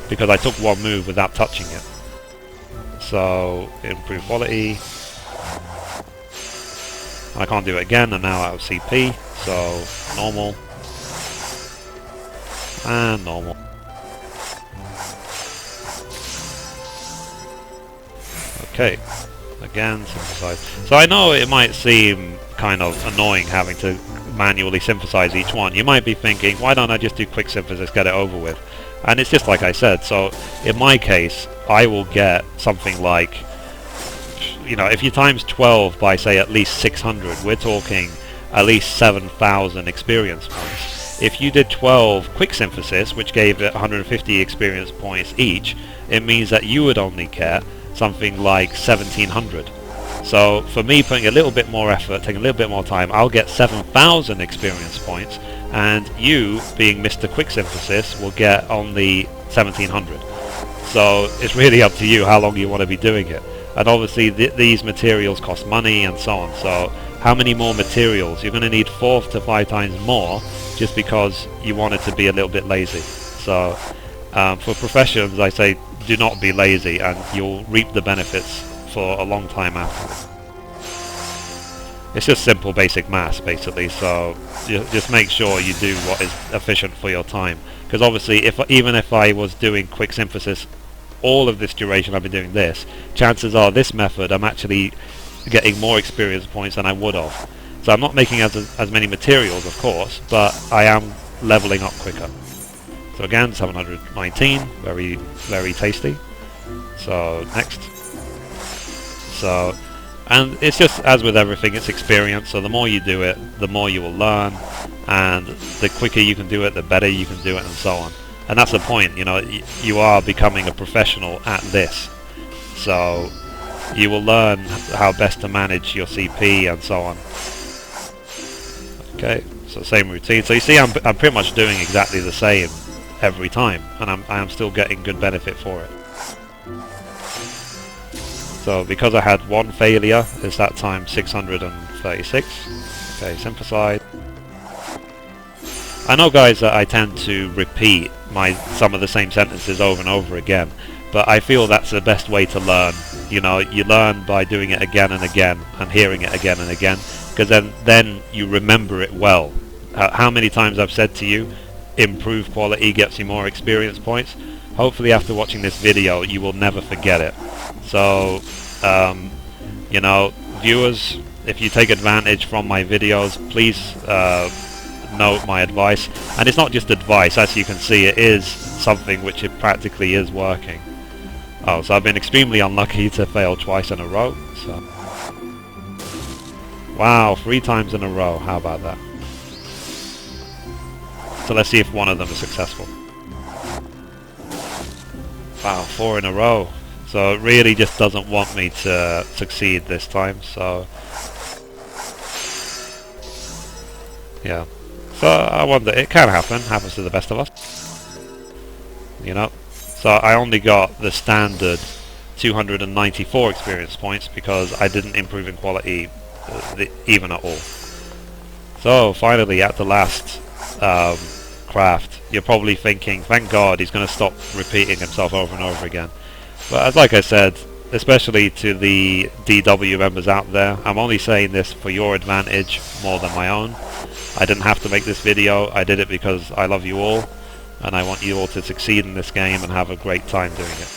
because I took one move without touching it. So improve quality. I can't do it again, I'm now out of CP, so normal. And normal. Okay, again, synthesize. So I know it might seem kind of annoying having to manually synthesize each one. You might be thinking, why don't I just do quick synthesis, get it over with? And it's just like I said, so in my case, I will get something like, you know, if you times 12 by say at least 600, we're talking at least 7,000 experience points. If you did 12 quick synthesis, which gave it 150 experience points each, it means that you would only get something like 1,700. So for me putting a little bit more effort, taking a little bit more time, I'll get 7,000 experience points, and you, being Mr. Quick Synthesis, will get only 1,700. So it's really up to you how long you want to be doing it. And obviously these materials cost money and so on, so how many more materials? You're going to need 4 to 5 times more just because you want it to be a little bit lazy. So for professions, I say do not be lazy, and you'll reap the benefits for a long time after. It's just simple basic maths basically, so just make sure you do what is efficient for your time, because obviously even if I was doing quick synthesis all of this duration I've been doing this, chances are this method I'm actually getting more experience points than I would have. So I'm not making as many materials, of course, but I am leveling up quicker. So again, 719, very, very tasty. So next. So, and it's just as with everything, it's experience. So the more you do it, the more you will learn, and the quicker you can do it, the better you can do it, and so on. And that's the point, you know, you are becoming a professional at this. So you will learn how best to manage your CP and so on. Okay, so same routine. So you see I'm pretty much doing exactly the same every time, and I am still getting good benefit for it. So because I had one failure, it's that time 636. Okay, synthesize. I know, guys, that I tend to repeat some of the same sentences over and over again, but I feel that's the best way to learn. You know, you learn by doing it again and again and hearing it again and again, because then you remember it well. How many times I've said to you, improve quality gets you more experience points. Hopefully after watching this video you will never forget it. So you know, viewers, if you take advantage from my videos, please note my advice. And it's not just advice, as you can see, it is something which it practically is working. Oh, so I've been extremely unlucky to fail twice in a row. So wow, 3 times in a row, how about that? So let's see if one of them is successful. Wow, 4 in a row. So it really just doesn't want me to succeed this time, so yeah. So I wonder, it can happen, happens to the best of us. You know, so I only got the standard 294 experience points because I didn't improve in quality even at all. So finally, at the last craft, you're probably thinking, thank God he's going to stop repeating himself over and over again. But as like I said, especially to the DW members out there, I'm only saying this for your advantage more than my own. I didn't have to make this video, I did it because I love you all, and I want you all to succeed in this game and have a great time doing it.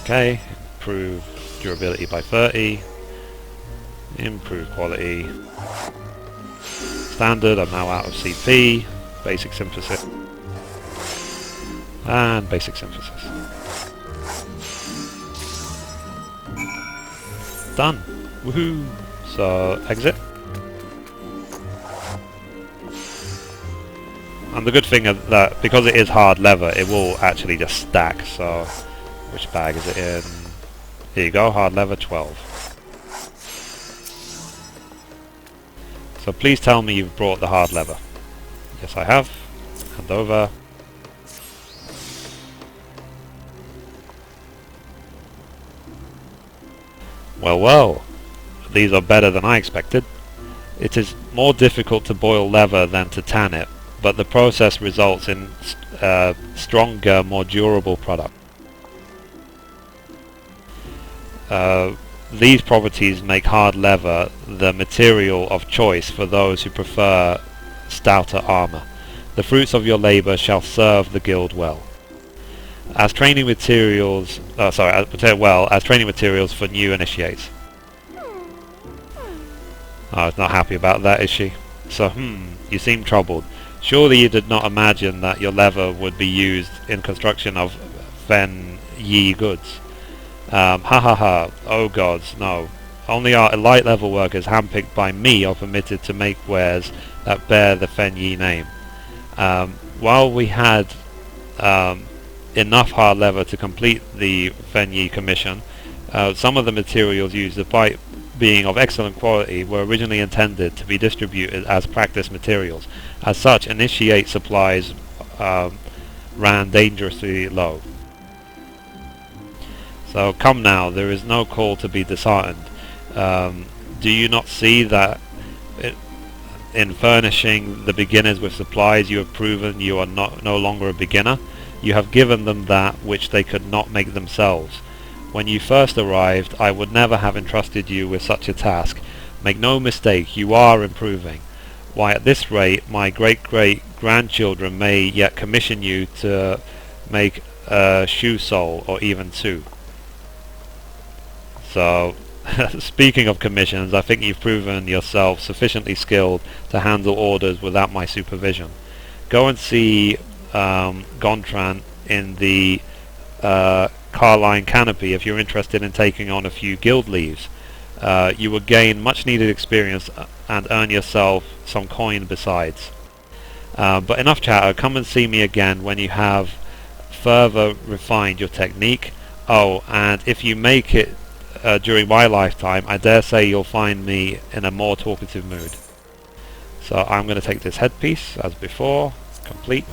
Okay, improve durability by 30, improve quality, standard, I'm now out of CP, basic synthesis, and basic synthesis. Done! Woohoo! So, exit. And the good thing is that because it is hard leather, it will actually just stack. So, which bag is it in? Here you go, hard leather 12. So please tell me you've brought the hard leather. Yes, I have. Hand over. Well, well, these are better than I expected. It is more difficult to boil leather than to tan it, but the process results in a stronger, more durable product. These properties make hard leather the material of choice for those who prefer stouter armor. The fruits of your labor shall serve the guild well. As training materials, as training materials for new initiates. Oh, it's not happy about that, is she? So, you seem troubled. Surely you did not imagine that your leather would be used in construction of Fen Yi goods. Ha ha ha, oh gods, no. Only our elite level workers handpicked by me are permitted to make wares that bear the Fen Yi name. While we had enough hard leather to complete the Fen Yi commission, some of the materials used, despite being of excellent quality, were originally intended to be distributed as practice materials. As such, initiate supplies ran dangerously low. So come now, there is no call to be disheartened. Do you not see that in furnishing the beginners with supplies you have proven you are no longer a beginner? You have given them that which they could not make themselves. When you first arrived, I would never have entrusted you with such a task. Make no mistake, you are improving. Why, at this rate, my great-great-grandchildren may yet commission you to make a shoe sole, or even two. So, speaking of commissions, I think you've proven yourself sufficiently skilled to handle orders without my supervision. Go and see Gontran in the Carline Canopy if you're interested in taking on a few guild leaves. You will gain much needed experience and earn yourself some coin besides. But enough chatter, come and see me again when you have further refined your technique. Oh, and if you make it during my lifetime, I dare say you'll find me in a more talkative mood. So I'm going to take this headpiece as before, complete.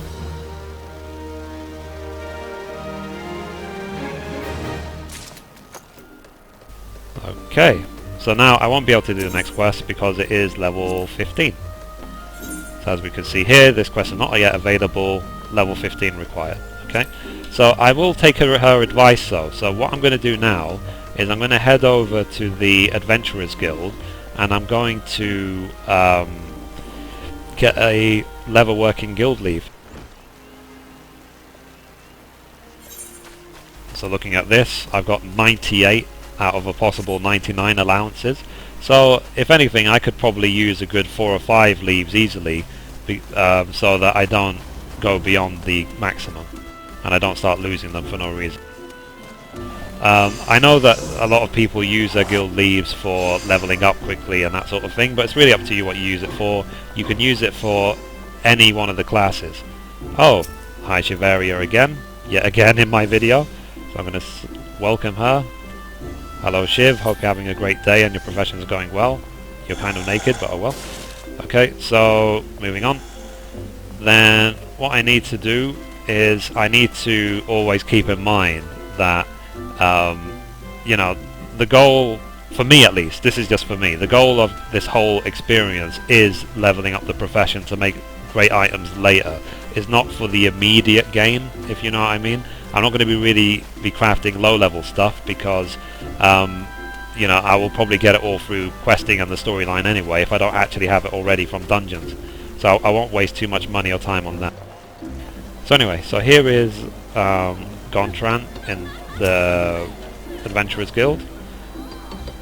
Okay, so now I won't be able to do the next quest because it is level 15. So as we can see here, this quest is not yet available, level 15 required. Okay, so I will take her advice though. So what I'm going to do now is I'm going to head over to the Adventurers Guild and I'm going to get a Leatherworking guild leave. So looking at this, I've got 98 out of a possible 99 allowances. So if anything, I could probably use a good 4 or 5 leaves easily, so that I don't go beyond the maximum and I don't start losing them for no reason. I know that a lot of people use their guild leaves for leveling up quickly and that sort of thing, but it's really up to you what you use it for. You can use it for any one of the classes. Oh, hi Shivaria again, yet again in my video. So I'm going to welcome her. Hello Shiv, hope you're having a great day and your profession is going well. You're kind of naked, but oh well. Okay, so moving on. Then what I need to do is I need to always keep in mind that you know, the goal, for me at least, this is just for me, the goal of this whole experience is leveling up the profession to make great items later. It's not for the immediate gain, if you know what I mean. I'm not going to be crafting low level stuff because you know, I will probably get it all through questing and the storyline anyway if I don't actually have it already from dungeons. So I won't waste too much money or time on that. So anyway, so here is Gontran in the Adventurers Guild.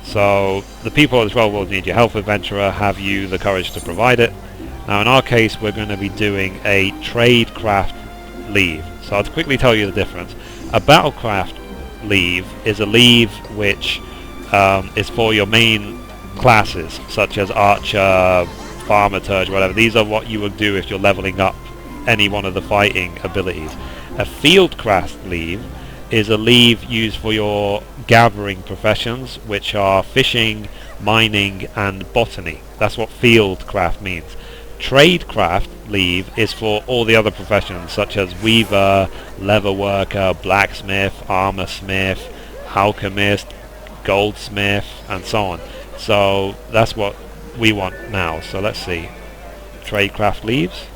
So the people of this world will need your help, adventurer. Have you the courage to provide it? Now in our case we're going to be doing a tradecraft leave. So I'll quickly tell you the difference. A battlecraft leave is a leave which is for your main classes such as archer, thaumaturge, whatever. These are what you would do if you're leveling up any one of the fighting abilities. A fieldcraft leave is a leave used for your gathering professions, which are fishing, mining and botany. That's what fieldcraft means. Tradecraft leave is for all the other professions such as weaver, leatherworker, blacksmith, armorsmith, alchemist, goldsmith, and so on. So that's what we want now. So let's see. Tradecraft leaves.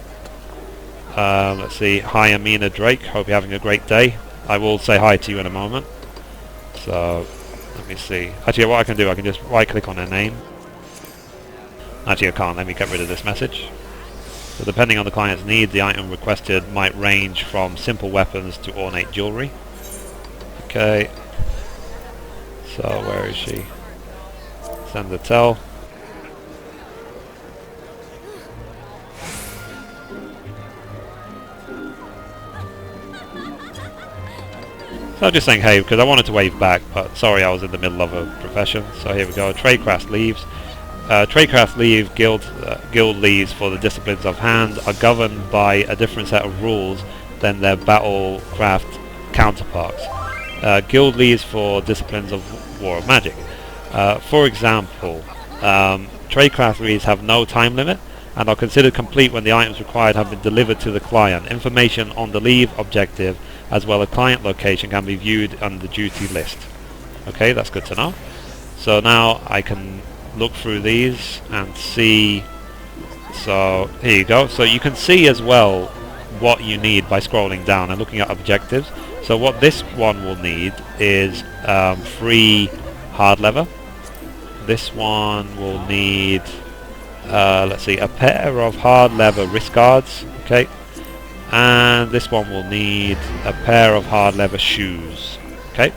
Let's see. Hi, Amina Drake. Hope you're having a great day. I will say hi to you in a moment. So let me see. Actually, what I can do, I can just right click on her name. Actually, I can't. Let me get rid of this message. So depending on the client's needs, the item requested might range from simple weapons to ornate jewelry. Okay. So where is she? Send the tell. So I'm just saying hey because I wanted to wave back, but sorry, I was in the middle of a profession. So here we go. Tradecraft leaves. Tradecraft leave guild leaves for the disciplines of hand are governed by a different set of rules than their battlecraft counterparts. Guild leaves for disciplines of War of Magic. For example, tradecraft leaves have no time limit and are considered complete when the items required have been delivered to the client. Information on the leave objective as well as client location can be viewed on the duty list. Okay, that's good to know. So now I can look through these and see. So here you go. So you can see as well what you need by scrolling down and looking at objectives. So what this one will need is 3 hard leather. This one will need let's see, a pair of hard leather wrist guards. Okay, and this one will need a pair of hard leather shoes. Okay,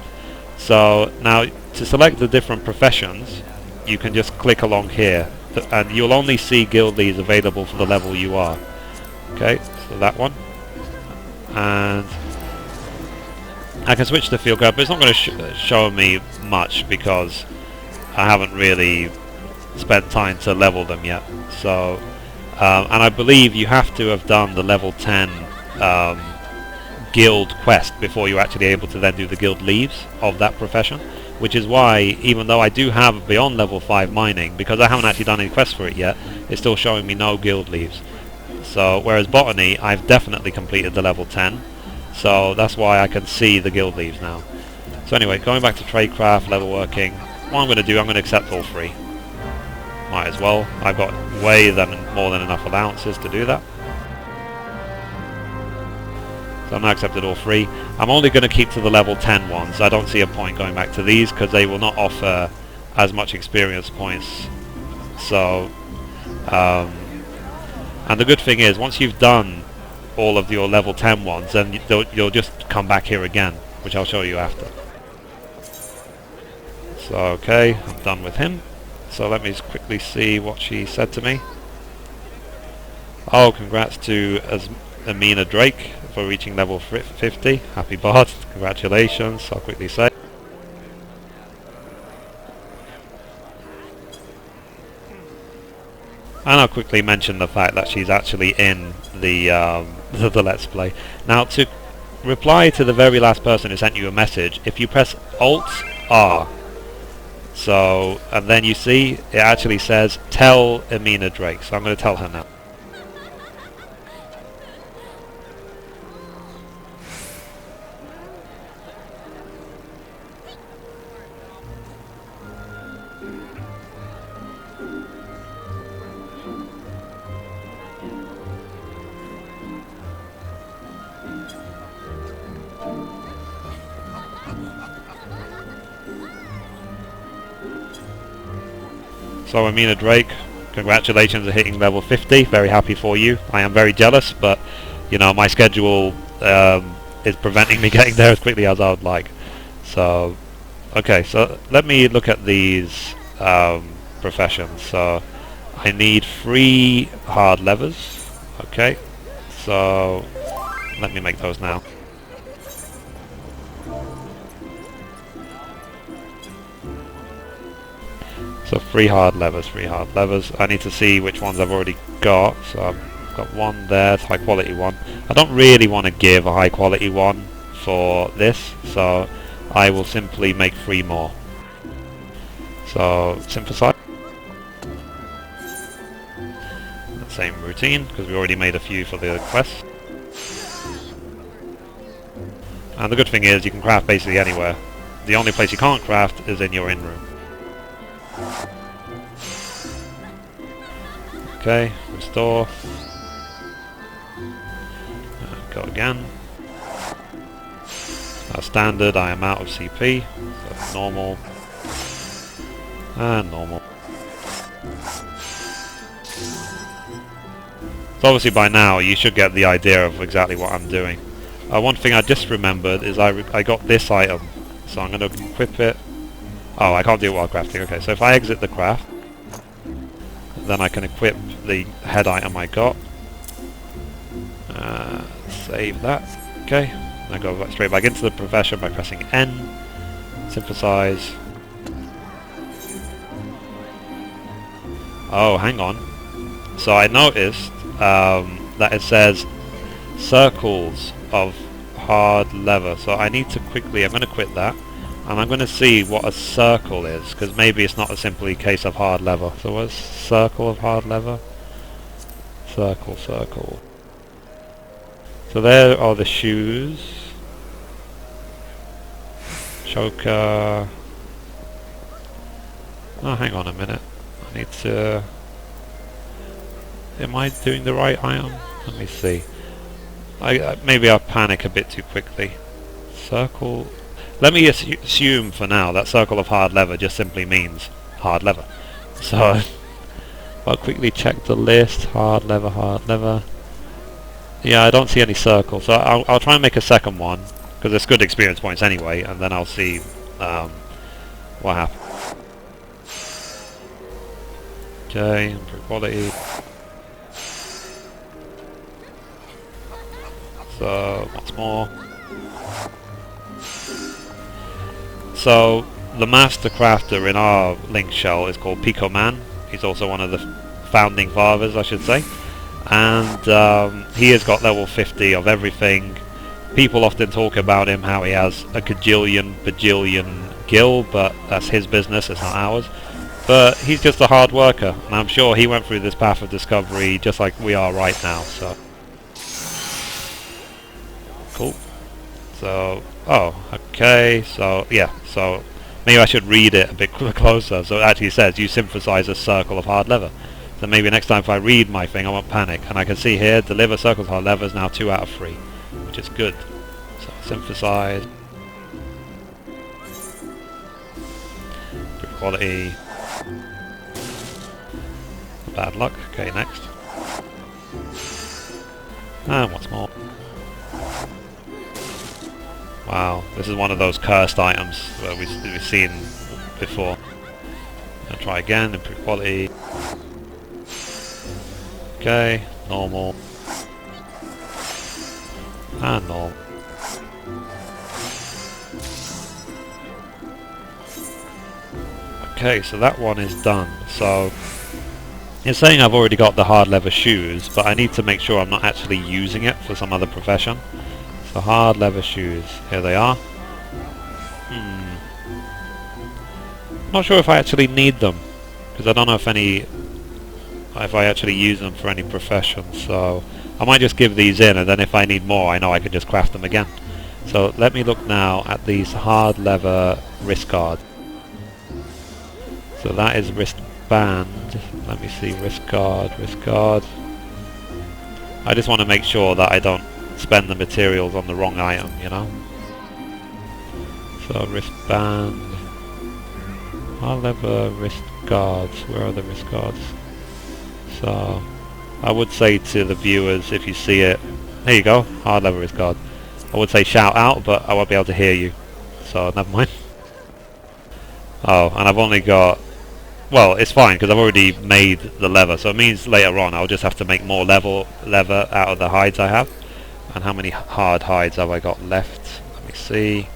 so now to select the different professions, you can just click along here, and you'll only see guild leads available for the level you are. Okay, so that one, and I can switch to field guard, but it's not going to show me much because I haven't really spent time to level them yet. So and I believe you have to have done the level 10 guild quest before you're actually able to then do the guild leaves of that profession, which is why even though I do have beyond level 5 mining, because I haven't actually done any quests for it yet, it's still showing me no guild leaves. So whereas botany, I've definitely completed the level 10, so that's why I can see the guild leaves now. So anyway, going back to tradecraft, leatherworking, what I'm going to do, I'm going to accept all 3. Might as well. I've got more than enough allowances to do that. So I've now accepted all 3. I'm only going to keep to the level 10 ones. I don't see a point going back to these because they will not offer as much experience points. So, and the good thing is, once you've done all of your level 10 ones, then you'll just come back here again, which I'll show you after. So okay, I'm done with him. So let me just quickly see what she said to me. Oh, congrats to Amina Drake for reaching level 50. Happy Bard, congratulations, I'll quickly say. And I'll quickly mention the fact that she's actually in the the Let's Play. Now, to reply to the very last person who sent you a message, if you press Alt-R, so, and then you see, it actually says, tell Amina Drake. So I'm going to tell her now. So Amina Drake, congratulations on hitting level 50, very happy for you. I am very jealous, but you know, my schedule is preventing me getting there as quickly as I would like. So, okay, so let me look at these professions. So, I need 3 hard levers, okay, so let me make those now. So 3 hard levers, 3 hard levers. I need to see which ones I've already got. So I've got one there, it's a high quality one. I don't really want to give a high quality one for this, so I will simply make 3 more. So synthesize. The same routine, because we already made a few for the quest. And the good thing is you can craft basically anywhere. the only place you can't craft is in your inn room. Okay, restore. Go again. Standard, I am out of CP. So normal. And normal. So obviously by now you should get the idea of exactly what I'm doing. One thing I just remembered is I got this item. So I'm going to equip it. Oh, I can't do it while crafting. Okay, so if I exit the craft, then I can equip the head item I got. Save that. Okay. I go straight back into the profession by pressing N. Synthesize. Oh, hang on. So I noticed that it says circles of hard leather. So I need to quickly, I'm going to quit that. And I'm going to see what a circle is, because maybe it's not a simply case of hard leather. So what's circle of hard leather? Circle, circle. So there are the shoes. Choker. Oh, hang on a minute. I need to... Am I doing the right item? Let me see. Maybe I panic a bit too quickly. Circle... Let me assume for now that circle of hard leather just simply means hard leather. So, I'll quickly check the list. Hard leather, hard leather. Yeah, I don't see any circles. So I'll try and make a second one, because it's good experience points anyway, and then I'll see what happens. Okay, improve quality. So, once more. So, the master crafter in our link shell is called Pico Man. He's also one of the founding fathers, I should say. And he has got level 50 of everything. People often talk about him, how he has a bajillion gil, but that's his business, it's not ours. But he's just a hard worker, and I'm sure he went through this path of discovery just like we are right now, so... Cool. So, oh, okay, so, yeah, so maybe I should read it a bit closer. So it actually says, you synthesize a circle of hard leather. So maybe next time if I read my thing, I won't panic. And I can see here, deliver circles of hard leather is now 2 out of 3, which is good. So, synthesize. Good quality. Bad luck. Okay, next. And once more. Wow, this is one of those cursed items that we've seen before. I'll try again, improve quality. Okay, normal. And normal. Okay, so that one is done. So it's saying I've already got the hard leather shoes, but I need to make sure I'm not actually using it for some other profession. So hard leather shoes, here they are. Not sure if I actually need them, because I don't know if I actually use them for any profession. So I might just give these in, and then if I need more, I know I can just craft them again. So let me look now at these hard leather wrist guards. So that is wristband. Let me see, wrist guard, wrist guard. I just want to make sure that I don't spend the materials on the wrong item, you know. So wristband, hard leather wrist guards. Where are the wrist guards? So I would say to the viewers, if you see it, there you go, hard leather wrist guard. I would say shout out, but I won't be able to hear you, so never mind. Oh, and I've only got, well, it's fine because I've already made the leather, so it means later on I'll just have to make more leather out of the hides I have. And how many hard hides have I got left? Let me see.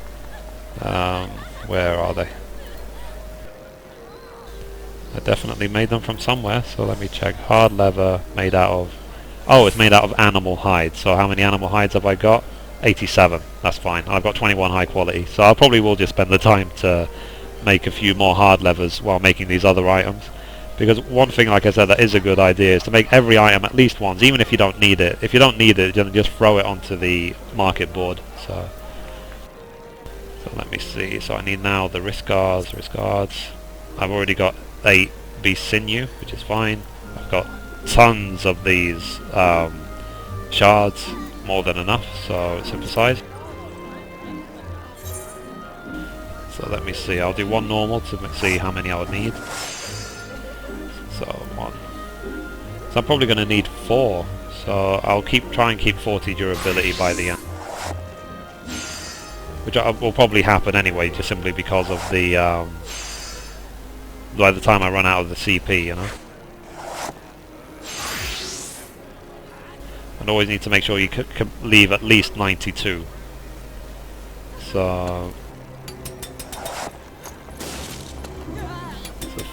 Where are they? I definitely made them from somewhere, so let me check. Hard leather made out of... Oh, it's made out of animal hides. So how many animal hides have I got? 87. That's fine. I've got 21 high quality. So I probably will just spend the time to make a few more hard leathers while making these other items. Because one thing, like I said, that is a good idea is to make every item at least once, even if you don't need it. If you don't need it, then just throw it onto the market board. So So let me see. So I need now the wrist guards. I've already got 8 beast sinew, which is fine. I've got tons of these shards, more than enough, so synthesize. So let me see, I'll do 1 normal to see how many I would need. So 1. So I'm probably going to need 4, so I'll try and keep 40 durability by the end. Which will probably happen anyway, just simply because of the by the time I run out of the CP, you know. And always need to make sure you can leave at least 92. So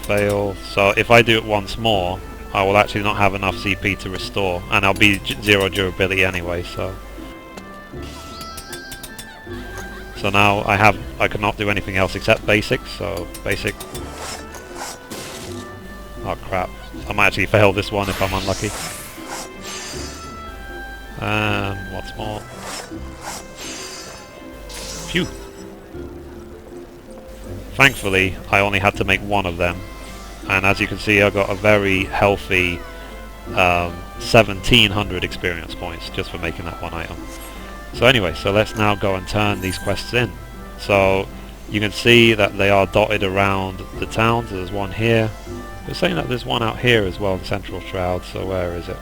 fail. So if I do it once more, I will actually not have enough CP to restore, and I'll be 0 durability anyway. So now I cannot do anything else except basic. So basic. Oh crap! I might actually fail this one if I'm unlucky. And what's more? Phew! Thankfully, I only had to make 1 of them, and as you can see, I got a very healthy 1700 experience points just for making that 1 item. So anyway, so let's now go and turn these quests in. So you can see that they are dotted around the towns. There's 1 here. They're saying that there's 1 out here as well in Central Shroud, so where is it?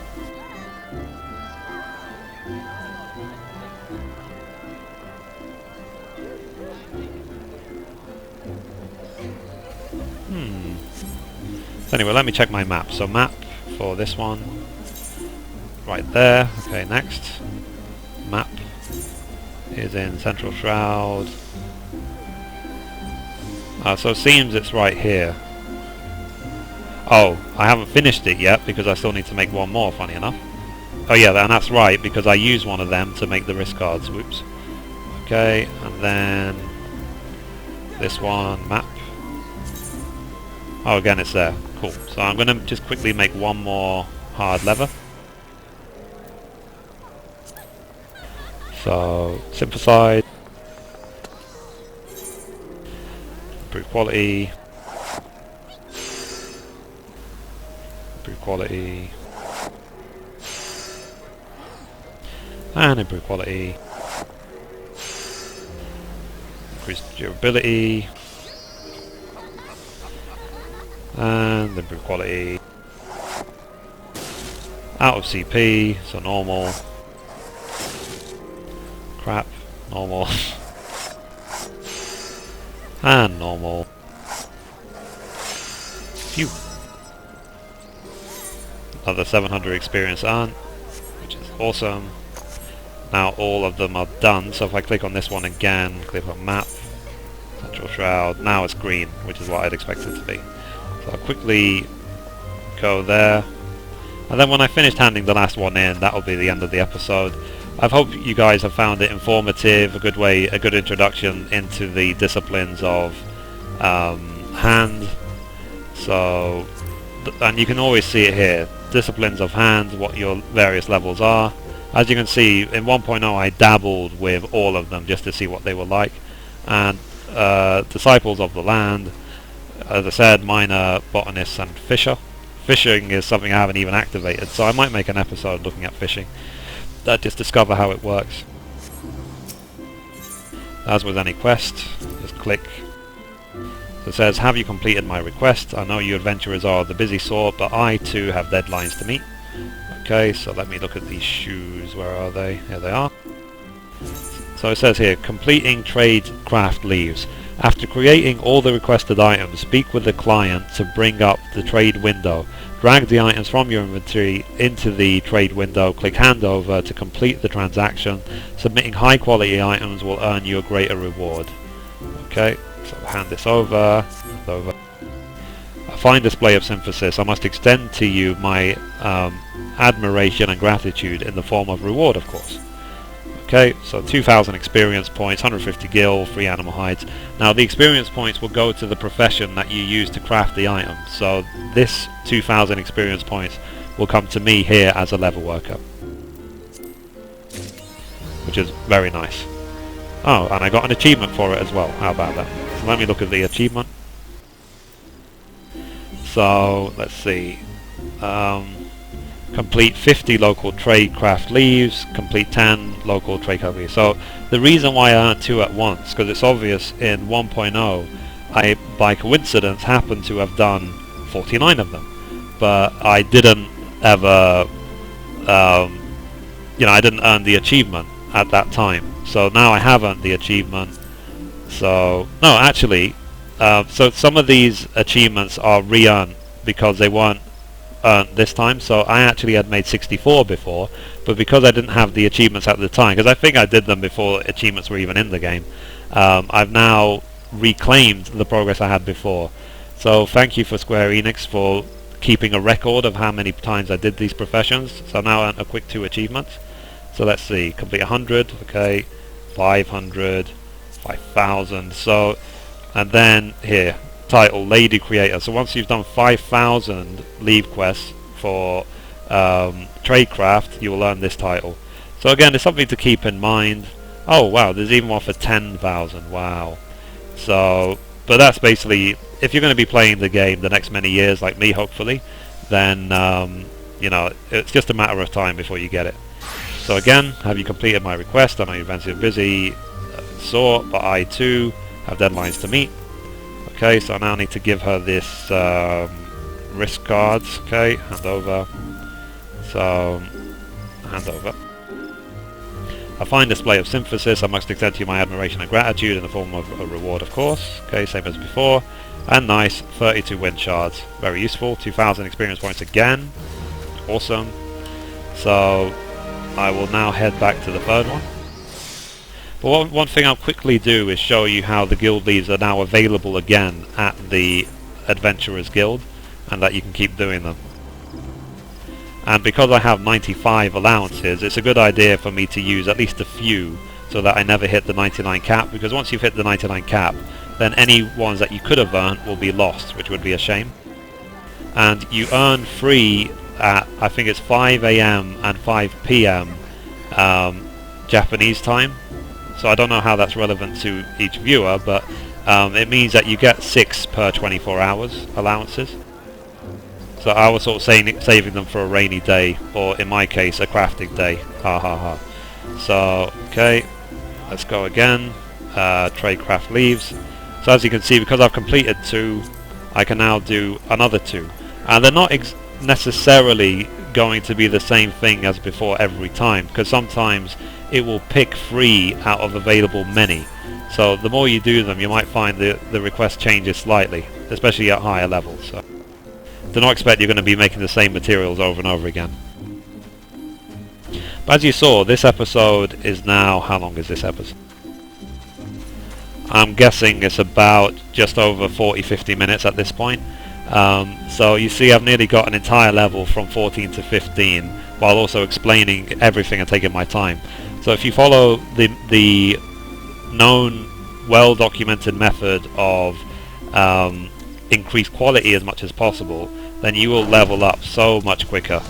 So anyway, let me check my map. So map for this one, right there. Okay, next. Map is in Central Shroud. So it seems it's right here. Oh, I haven't finished it yet because I still need to make 1 more, funny enough. Oh yeah, and that's right, because I used 1 of them to make the wrist guards. Whoops. Okay, and then this one, map. Oh, again it's there. Cool. So I'm going to just quickly make 1 more hard leather. So, synthesize. Improve quality. Improve quality. And improve quality. Increase durability. And improve quality. Out of CP, so normal. Crap, normal. And normal. Phew. Another 700 experience earned, which is awesome. Now all of them are done, so if I click on this one again, click on map, Central Shroud, now it's green, which is what I'd expect it to be. So I'll quickly go there, and then when I finished handing the last one in, that'll be the end of the episode. I hope you guys have found it informative, a good introduction into the disciplines of hand. So, and you can always see it here, disciplines of hand, what your various levels are. As you can see, in 1.0 I dabbled with all of them just to see what they were like. And disciples of the land, as I said, miner, botanist and fisher. Fishing is something I haven't even activated, so I might make an episode looking at fishing. Just discover how it works. As with any quest, just click. So it says, have you completed my request? I know you adventurers are the busy sort, but I too have deadlines to meet. Okay, so let me look at these shoes. Where are they? Here they are. So it says here, completing trade craft leaves. After creating all the requested items, speak with the client to bring up the trade window. Drag the items from your inventory into the trade window, click hand over to complete the transaction. Submitting high quality items will earn you a greater reward. Okay, so hand this over, A fine display of synthesis. I must extend to you my admiration and gratitude in the form of reward, of course. Okay, so 2,000 experience points, 150 gil, 3 animal hides. Now the experience points will go to the profession that you use to craft the item. So this 2,000 experience points will come to me here as a leather worker, which is very nice. Oh, and I got an achievement for it as well. How about that? So let me look at the achievement. So let's see. Complete 50 local tradecraft leaves, complete 10 local tradecraft leaves. So the reason why I earned 2 at once, because it's obvious in 1.0 I by coincidence happened to have done 49 of them, but I didn't ever I didn't earn the achievement at that time. So now I have earned the achievement. So no, actually, so some of these achievements are re-earned because they weren't earned this time. So I actually had made 64 before, but because I didn't have the achievements at the time, because I think I did them before achievements were even in the game, I've now reclaimed the progress I had before. So thank you for Square Enix for keeping a record of how many times I did these professions. So now I earned a quick 2 achievements. So let's see, complete 100, okay, 500, 5,000. So, and then here, title Lady Creator. So once you've done 5,000 leave quests for tradecraft, you will earn this title. So again, it's something to keep in mind. Oh wow, there's even one for 10,000. Wow. So, but that's basically, if you're going to be playing the game the next many years, like me, hopefully, then it's just a matter of time before you get it. So again, have you completed my request? I know you're very busy. Sort, but I too have deadlines to meet. Okay, so I now need to give her this risk cards. Okay, hand over. So, hand over. A fine display of synthesis. I must extend to you my admiration and gratitude in the form of a reward, of course. Okay, same as before. And nice, 32 wind shards. Very useful. 2,000 experience points again. Awesome. So, I will now head back to the third one. But one thing I'll quickly do is show you how the guild leaves are now available again at the Adventurers Guild, and that you can keep doing them. And because I have 95 allowances, it's a good idea for me to use at least a few so that I never hit the 99 cap, because once you've hit the 99 cap, then any ones that you could have earned will be lost, which would be a shame. And you earn free at, I think it's 5 AM and 5 PM Japanese time. So I don't know how that's relevant to each viewer, but it means that you get 6 per 24 hours allowances. So I was sort of saving them for a rainy day, or in my case, a crafting day. Ha ha ha. So, okay, let's go again. Tradecraft leaves. So as you can see, because I've completed 2, I can now do another 2. And they're not necessarily going to be the same thing as before every time, because sometimes it will pick 3 out of available many. So the more you do them, you might find the request changes slightly, especially at higher levels. So do not expect you're going to be making the same materials over and over again. But as you saw, this episode is now, how long is this episode? I'm guessing it's about just over 40-50 minutes at this point. So you see I've nearly got an entire level from 14 to 15 while also explaining everything and taking my time. So if you follow the known, well-documented method of increase quality as much as possible, then you will level up so much quicker.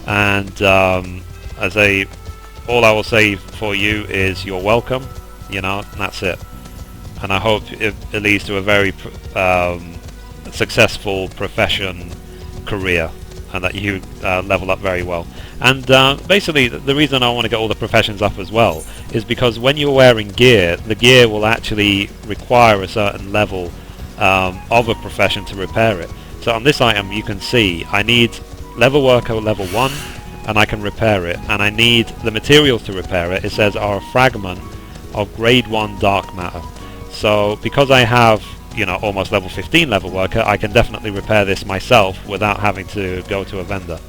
And all I will say for you is you're welcome, and that's it. And I hope it leads to a very successful profession career, and that you level up very well. And basically the reason I want to get all the professions up as well is because when you're wearing gear, the gear will actually require a certain level of a profession to repair it. So on this item you can see I need Leatherworker level 1 and I can repair it, and I need the materials to repair it. It says are a fragment of grade 1 dark matter. So because I have almost level 15 Leatherworker, I can definitely repair this myself without having to go to a vendor.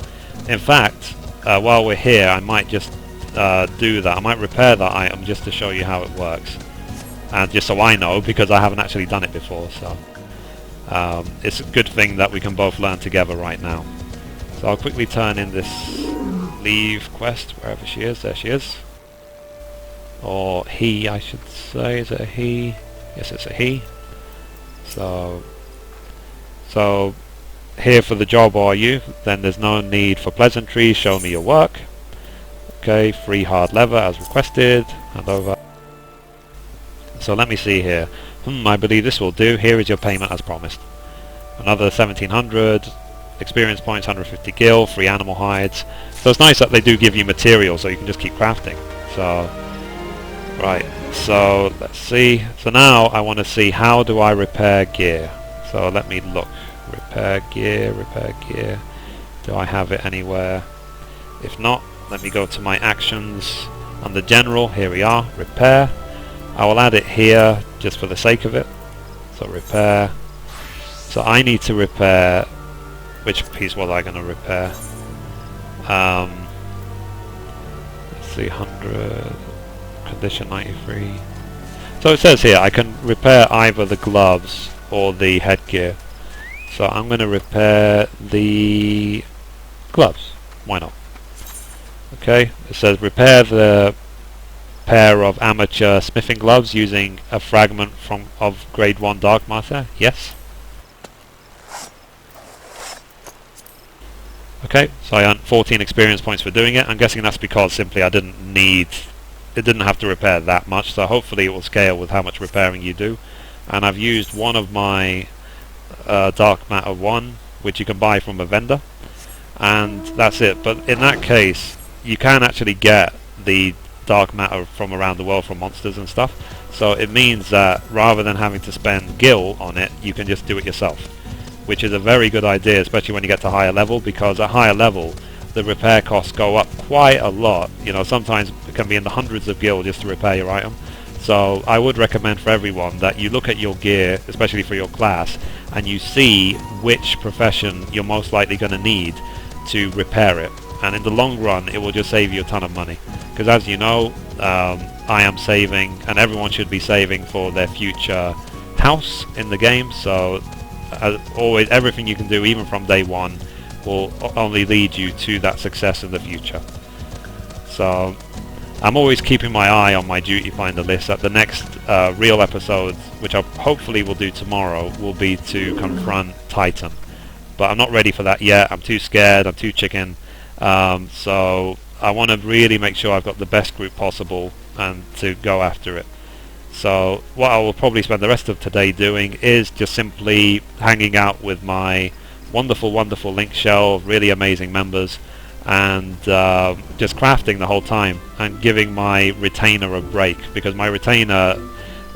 In fact, while we're here, I might just do that. I might repair that item just to show you how it works, and just so I know, because I haven't actually done it before. So it's a good thing that we can both learn together right now. So I'll quickly turn in this leave quest wherever she is. There she is, or he, I should say. Is it a he? Yes, it's a he. So here for the job are you? Then there's no need for pleasantries. Show me your work. Okay, free hard leather as requested. Hand over. So let me see here. I believe this will do. Here is your payment as promised. Another 1700 experience points, 150 gil, free animal hides. So it's nice that they do give you material so you can just keep crafting. So right, so let's see. So now I want to see, how do I repair gear? So let me look. Repair gear, repair gear. Do I have it anywhere? If not, let me go to my actions under general. Here we are, repair. I will add it here just for the sake of it. So repair. So I need to repair. Which piece was I going to repair? Let's see, 100, condition 93. So it says here I can repair either the gloves or the headgear. So I'm going to repair the gloves. Why not? Okay, it says repair the pair of amateur smithing gloves using a fragment of grade 1 dark matter. Yes. Okay, so I earned 14 experience points for doing it. I'm guessing that's because simply it didn't have to repair that much, so hopefully it will scale with how much repairing you do. And I've used one of my dark matter 1, which you can buy from a vendor, and that's it. But in that case, you can actually get the dark matter from around the world from monsters and stuff, so it means that rather than having to spend gil on it, you can just do it yourself, which is a very good idea, especially when you get to higher level, because at higher level the repair costs go up quite a lot. You know, sometimes it can be in the hundreds of gil just to repair your item. So I would recommend for everyone that you look at your gear, especially for your class, and you see which profession you're most likely going to need to repair it. And in the long run, it will just save you a ton of money. Because as you know, I am saving, and everyone should be saving for their future house in the game. So as always, everything you can do, even from day one, will only lead you to that success in the future. So I'm always keeping my eye on my duty finder list. At the next real episode, which I hopefully will do tomorrow, will be to confront Titan. But I'm not ready for that yet. I'm too scared. I'm too chicken. So I want to really make sure I've got the best group possible and to go after it. So what I will probably spend the rest of today doing is just simply hanging out with my wonderful link shell of really amazing members, and just crafting the whole time and giving my retainer a break, because my retainer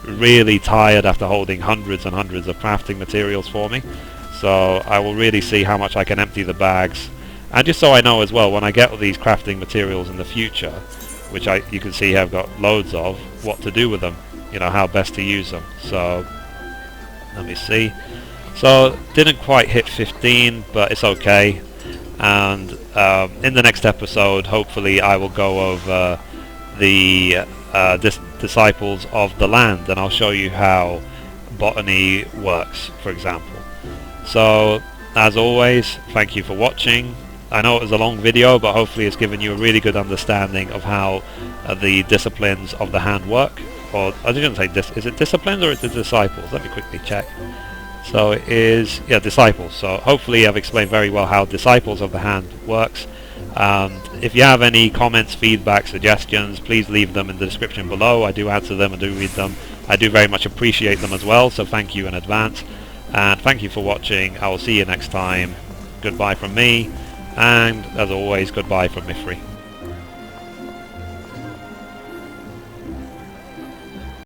really tired after holding hundreds and hundreds of crafting materials for me. So I will really see how much I can empty the bags, and just so I know as well, when I get all these crafting materials in the future, which you can see I've got loads of, what to do with them, you know, how best to use them. So let me see. So didn't quite hit 15, but it's okay. And in the next episode, hopefully I will go over the disciples of the land, and I'll show you how botany works, for example. So as always, thank you for watching. I know it was a long video, but hopefully it's given you a really good understanding of how the disciplines of the hand work. Or I didn't say is it disciplines or is it disciples? Let me quickly check. So it is, yeah, disciples. So hopefully I've explained very well how disciples of the hand works. If you have any comments, feedback, suggestions, please leave them in the description below. I do answer them and do read them. I do very much appreciate them as well, so thank you in advance. And thank you for watching. I will see you next time. Goodbye from me, and as always, goodbye from Mithrie.